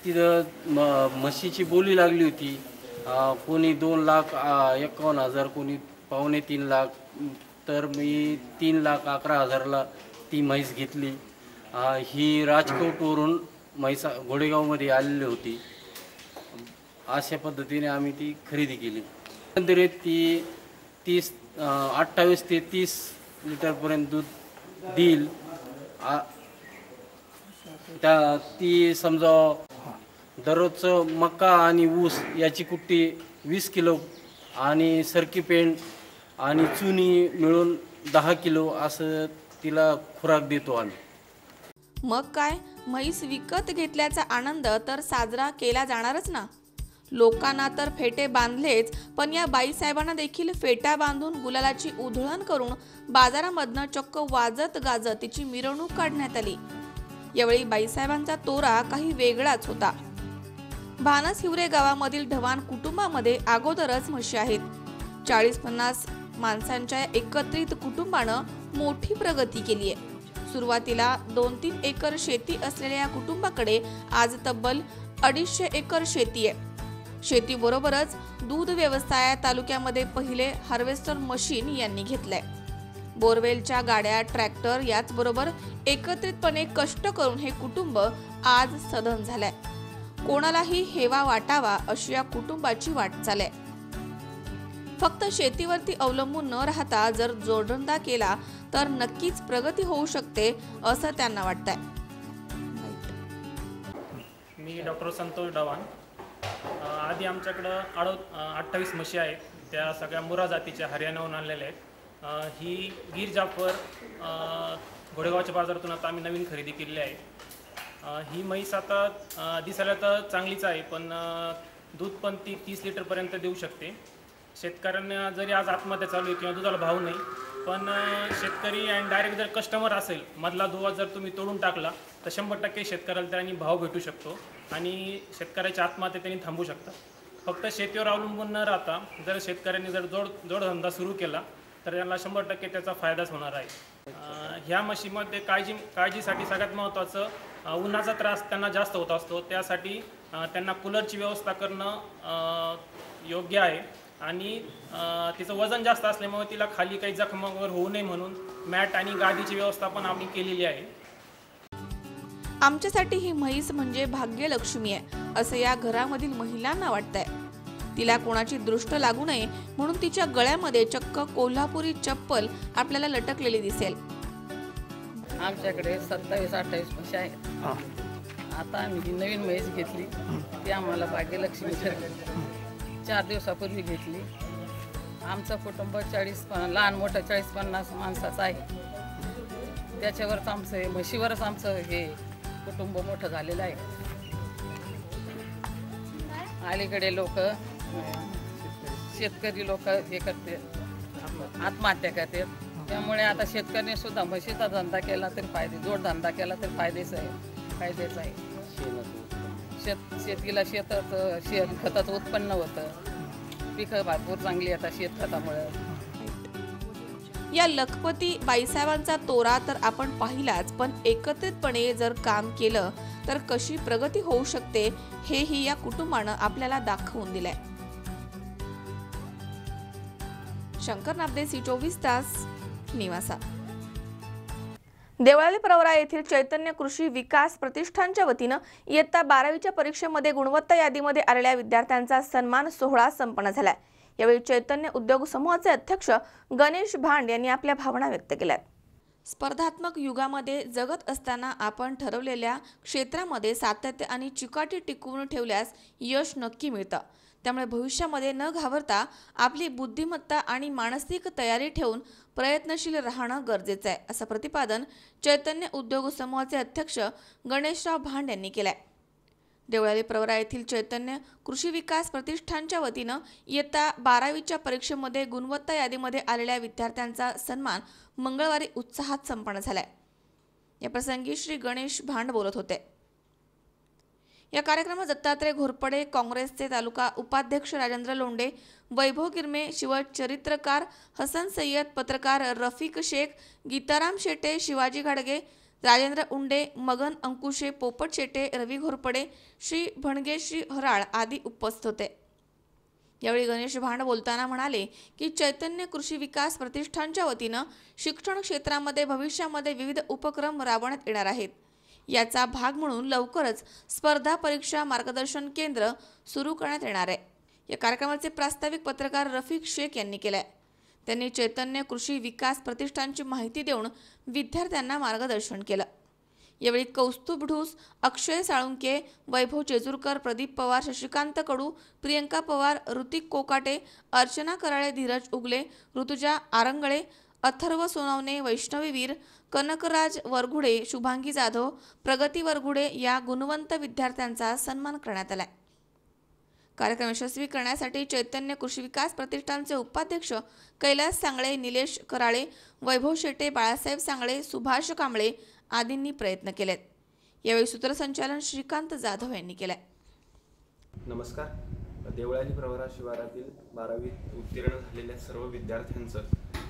तिथं म्हशीची बोली लागली होती. कोणी 2,51,000, कोणी 2.25 लाख. तर मी 3,11,000ला ती म्हैस घेतली. ही राजकोटवरून म्हैस घोडेगावमध्ये आलेली होती. अशा पद्धतीने आम्ही ती खरेदी केली. नंतर ती 28 ते 30 लिटरपर्यंत दूध देईल. ती समजा दररोजचं मका आणि ऊस याची कुट्टी 20 किलो आणि सरकी पेंड आणि चुनी मिळून 10 किलो असं तिला खुराक देतो आम्ही. मग काय, म्हैस विकत घेतल्याचा आनंद तर साजरा केला जाणारच ना. लोकांना तर फेटे बांधलेच, पण या बाईसाहेबांना देखील फेटा बांधून गुलालाची उधळण करून बाजारामधनं चक्क वाजत गाजत तिची मिरवणूक काढण्यात आली. यावेळी बाईसाहेबांचा तोरा काही वेगळाच होता. भानस हिवरे गावामधील ढवाण कुटुंबामध्ये अगोदरच म्हशी आहेत. 40-50 माणसांच्या एकत्रित कुटुंबानं मोठी प्रगती केली आहे. सुरुवातीला 2-3 एकर शेती असलेल्या या कुटुंबाकडे आज तब्बल 250 एकर शेती आहे. शेतीबरोबरच दूध व्यवसायात तालुक्यामध्ये पहिले हार्वेस्टर मशीन यांनी घेतलंय. बोरवेलच्या गाड्या, ट्रॅक्टर याचबरोबर एकत्रितपणे कष्ट करून हे कुटुंब आज सधन झालंय. कोणालाही हेवा वाटावा अशी या कुटुंबाची वाटचाल आहे. फक्त शेतीवरती अवलंबून न राहता जर जोडधंदा केला तर नक्कीच प्रगती होऊ शकते असं त्यांना वाटतंय. मी डॉक्टर संतोष डवान. आधी आमच्याकडं 28 म्हशी आहेत. त्या सगळ्या मुरा जातीच्या हरियाणाहून आणलेल्या आहेत. ही गीर जाफर घोडेगावच्या बाजारातून आता आम्ही नवीन खरेदी केलेली आहे. ही म्हैस आता दिसायला तर चांगलीच आहे, पण दूध पण ती 30 लिटरपर्यंत देऊ शकते. शेतकऱ्यांना जरी आज आत्महत्या चालू आहे किंवा दुधाला भाव नाही, पण शेतकरी आणि डायरेक्ट जर कस्टमर असेल, मधला दुवा जर तुम्ही तोडून टाकला तर 100% शेतकऱ्याला त्यांनी भाव भेटू शकतो आणि शेतकऱ्याची आत्महत्या त्यांनी थांबू शकतात. फक्त शेतीवर अवलंबून न राहता जर शेतकऱ्यांनी जर जोडधंदा सुरू केला तर त्यांना 100% त्याचा फायदाच होणार आहे. ह्या म्हशीमध्ये काळजीसाठी सगळ्यात महत्त्वाचं उन्हाचा त्रास त्यांना जास्त होत असतो. त्यासाठी त्यांना कूलरची व्यवस्था करणं योग्य आहे आणि तिचं वजन जास्त असल्यामुळे तिला खाली काही जखम वगैरे होऊ नये म्हणून मॅट आणि गादीची व्यवस्था पण आम्ही केलेली आहे. आमच्यासाठी ही म्हैस म्हणजे भाग्यलक्ष्मी आहे असं या घरामधील महिलांना वाटतंय. तिला कोणाची दृष्ट लागू नये म्हणून तिच्या गळ्यामध्ये चक्क कोल्हापुरी चप्पल आपल्याला लटकलेली दिसेल. आमच्याकडे 27-28 म्हशी आहेत. आता आम्ही जी नवीन म्हैस घेतली ती आम्हाला भाग्यलक्ष्मी ठरली. 4 दिवसापूर्वी घेतली. आमचं कुटुंब 40 लहान मोठं 40-50 माणसाचं आहे. त्याच्यावरच आमचं म्हशीवरच आमचं हे कुटुंब मोठं झालेलं आहे. अलीकडे लोक शेतकरी लोक हे करते, आत्महत्या करतात. त्यामुळे आता शेतकऱ्याने सुद्धा म्हशीचा धंदा केला तरी जोडधंदा केला तरी फायद्याचा आहे. शेतीला शेताचं खताचं उत्पन्न होतं. पिकं भरपूर चांगली येतात शेतखतामुळे. या लखपती बाईसाहेबांचा तोरा तर आपण पाहिलाच, पण एकत्रितपणे जर काम केलं तर कशी प्रगती होऊ शकते हेही या कुटुंबानं आपल्याला दाखवून दिलंय. शंकर नाबदे, C24 तास, निवासा. देवळाली प्रवरा येथील चैतन्य कृषी विकास प्रतिष्ठानच्या वतीनं इयत्ता 12वीच्या परीक्षेमध्ये गुणवत्ता यादीमध्ये आलेल्या विद्यार्थ्यांचा सन्मान सोहळा संपन्न झालाय. यावेळी चैतन्य उद्योग समूहाचे अध्यक्ष गणेश भांड यांनी आपल्या भावना व्यक्त केल्या. स्पर्धात्मक युगामध्ये जगत असताना आपण ठरवलेल्या क्षेत्रामध्ये सातत्य आणि चिकाटी टिकवून ठेवल्यास यश नक्की मिळतं. त्यामुळे भविष्यामध्ये न घाबरता आपली बुद्धिमत्ता आणि मानसिक तयारी ठेवून प्रयत्नशील राहणं गरजेचं आहे, असं प्रतिपादन चैतन्य उद्योग समूहाचे अध्यक्ष गणेशराव भांड यांनी केलंय. देवळाली प्रवरा येथील चैतन्य कृषी विकास प्रतिष्ठानच्या वतीनं इयत्ता 12वीच्या परीक्षेमध्ये गुणवत्ता यादीमध्ये आलेल्या विद्यार्थ्यांचा सन्मान मंगळवारी उत्साहात संपन्न झालाय. या प्रसंगी श्री गणेश भांड बोलत होते. या कार्यक्रमात दत्तात्रय घोरपडे, काँग्रेसचे तालुका उपाध्यक्ष राजेंद्र लोंढे, वैभव गिरमे, शिवचरित्रकार हसन सय्यद, पत्रकार रफिक शेख, गीताराम शेटे, शिवाजी घाडगे, राजेंद्र उंडे, मगन अंकुशे, पोपट शेटे, रवी घोरपडे, श्री भणगे, श्री हराळ आदी उपस्थित होते. यावेळी गणेश भांड बोलताना म्हणाले की चैतन्य कृषी विकास प्रतिष्ठानच्या वतीनं शिक्षण क्षेत्रामध्ये भविष्यामध्ये विविध उपक्रम राबवण्यात येणार आहेत. याचा भाग म्हणून लवकरच स्पर्धा परीक्षा मार्गदर्शन केंद्र सुरू करण्यात येणार आहे. या कार्यक्रमाचे प्रास्ताविक पत्रकार रफिक शेख यांनी केले. त्यांनी चैतन्य कृषी विकास प्रतिष्ठानची माहिती देऊन विद्यार्थ्यांना मार्गदर्शन केलं. यावेळी कौस्तुभ ढूस, अक्षय साळुंके, वैभव चेजूरकर, प्रदीप पवार, शशिकांत कडू, प्रियंका पवार, ऋतिक कोकाटे, अर्चना कराळे, धीरज उगले, ऋतुजा आरंगळे, अथर्व सोनवणे, वैष्णवी वीर, कनकराज वरघुडे, शुभांगी जाधव, प्रगती वरघुडे या गुणवंत विद्यार्थ्यांचा सन्मान करण्यात आला. कार्यक्रम यशस्वी करण्यासाठी चैतन्य कृषी विकास प्रतिष्ठानचे उपाध्यक्ष कैलास सांगळे, निलेश कराळे, वैभव शेटे, बाळासाहेब सांगळे, सुभाष कांबळे आदींनी प्रयत्न केलेत. यावेळी सूत्रसंचालन श्रीकांत जाधव यांनी केले. नमस्कार. देवळाली प्रवरा शिवारातील 12वीत उत्तीर्ण झालेल्या सर्व विद्यार्थ्यांचं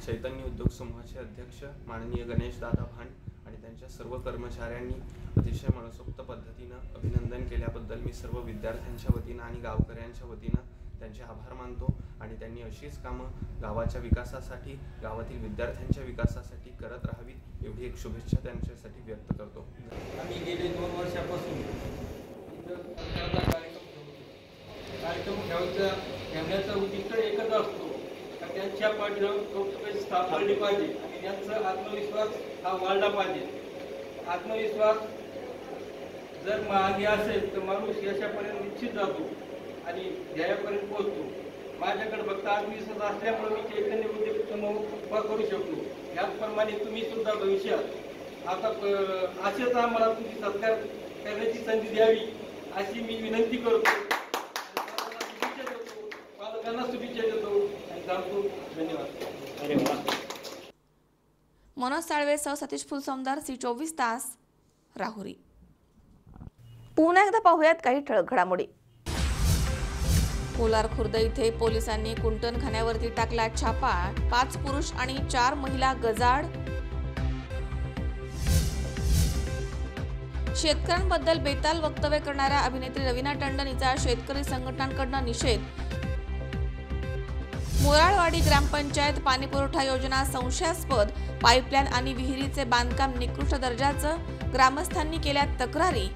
चैतन्य उद्योग समूहाचे अध्यक्ष माननीय गणेश दादा भांड आणि त्यांच्या सर्व कर्मचाऱ्यांनी अतिशय मनसोक्त पद्धतीनं अभिनंदन केल्याबद्दल मी सर्व विद्यार्थ्यांच्या वतीनं आणि गावकऱ्यांच्या वतीनं त्यांचे आभार मानतो आणि त्यांनी अशीच कामं गावाच्या विकासासाठी, गावातील विद्यार्थ्यांच्या विकासासाठी करत राहावीत एवढी एक शुभेच्छा त्यांच्यासाठी व्यक्त करतो. आम्ही गेले 2 वर्षापासून कार्यक्रम ठेवण्याचा उद्दिष्ट एकच असतो का त्यांच्या पाठीवर कौतुकाची स्थापना पाहिजे आणि त्यांचा आत्मविश्वास हा वाढला पाहिजे. आत्मविश्वास जर मागे असेल तर माणूस यशापर्यंत निश्चित जातो आणि ध्येयापर्यंत पोहोचतो. माझ्याकडे फक्त आत्मविश्वास असल्यामुळे मी चैतन्य उद्योग समूह उभा करू शकतो. याचप्रमाणे तुम्ही सुद्धा भविष्यात आता असेच आम्हाला तुमची सत्कार करण्याची संधी द्यावी अशी मी विनंती करतो. पालकांना शुभेच्छा देतो आणि थांबतो. धन्यवाद. मनोज साळवेसह सतीश फुलसौंदर, C24 तास, राहुरी. पुन्हा एकदा पाहूयात काही ठळक घडामोडी. कोलार खुर्द इथे पोलिसांनी कुंटणखान्यावरती टाकला छापा. 5 पुरुष आणि 4 महिला गजाआड. शेतकऱ्यांबद्दल बेताल वक्तव्य करणाऱ्या अभिनेत्री रवीना टंडन हिचा शेतकरी संघटनांकडून निषेध. मोराळवाडी ग्रामपंचायत पाणीपुरवठा योजना संशयास्पद. पाईपलाईन आणि विहिरीचे बांधकाम निकृष्ट दर्जाचं. ग्रामस्थांनी केल्या तक्रारी.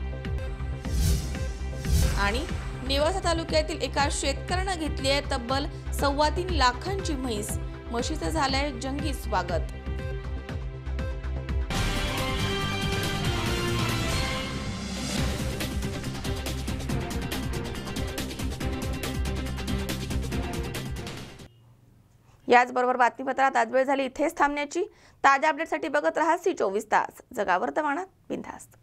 आणि नेवासा तालुक्यातील एका शेतकऱ्यानं घेतली आहे तब्बल 3.25 लाखांची म्हैस. म्हशीचं झालंय जंगी स्वागत. याचबरोबर बातमीपत्रात आज वेळ झाली इथेच थांबण्याची. ताज्या अपडेटसाठी बघत रहा C24 तास. जगा वर्तमानात बिनधास्त.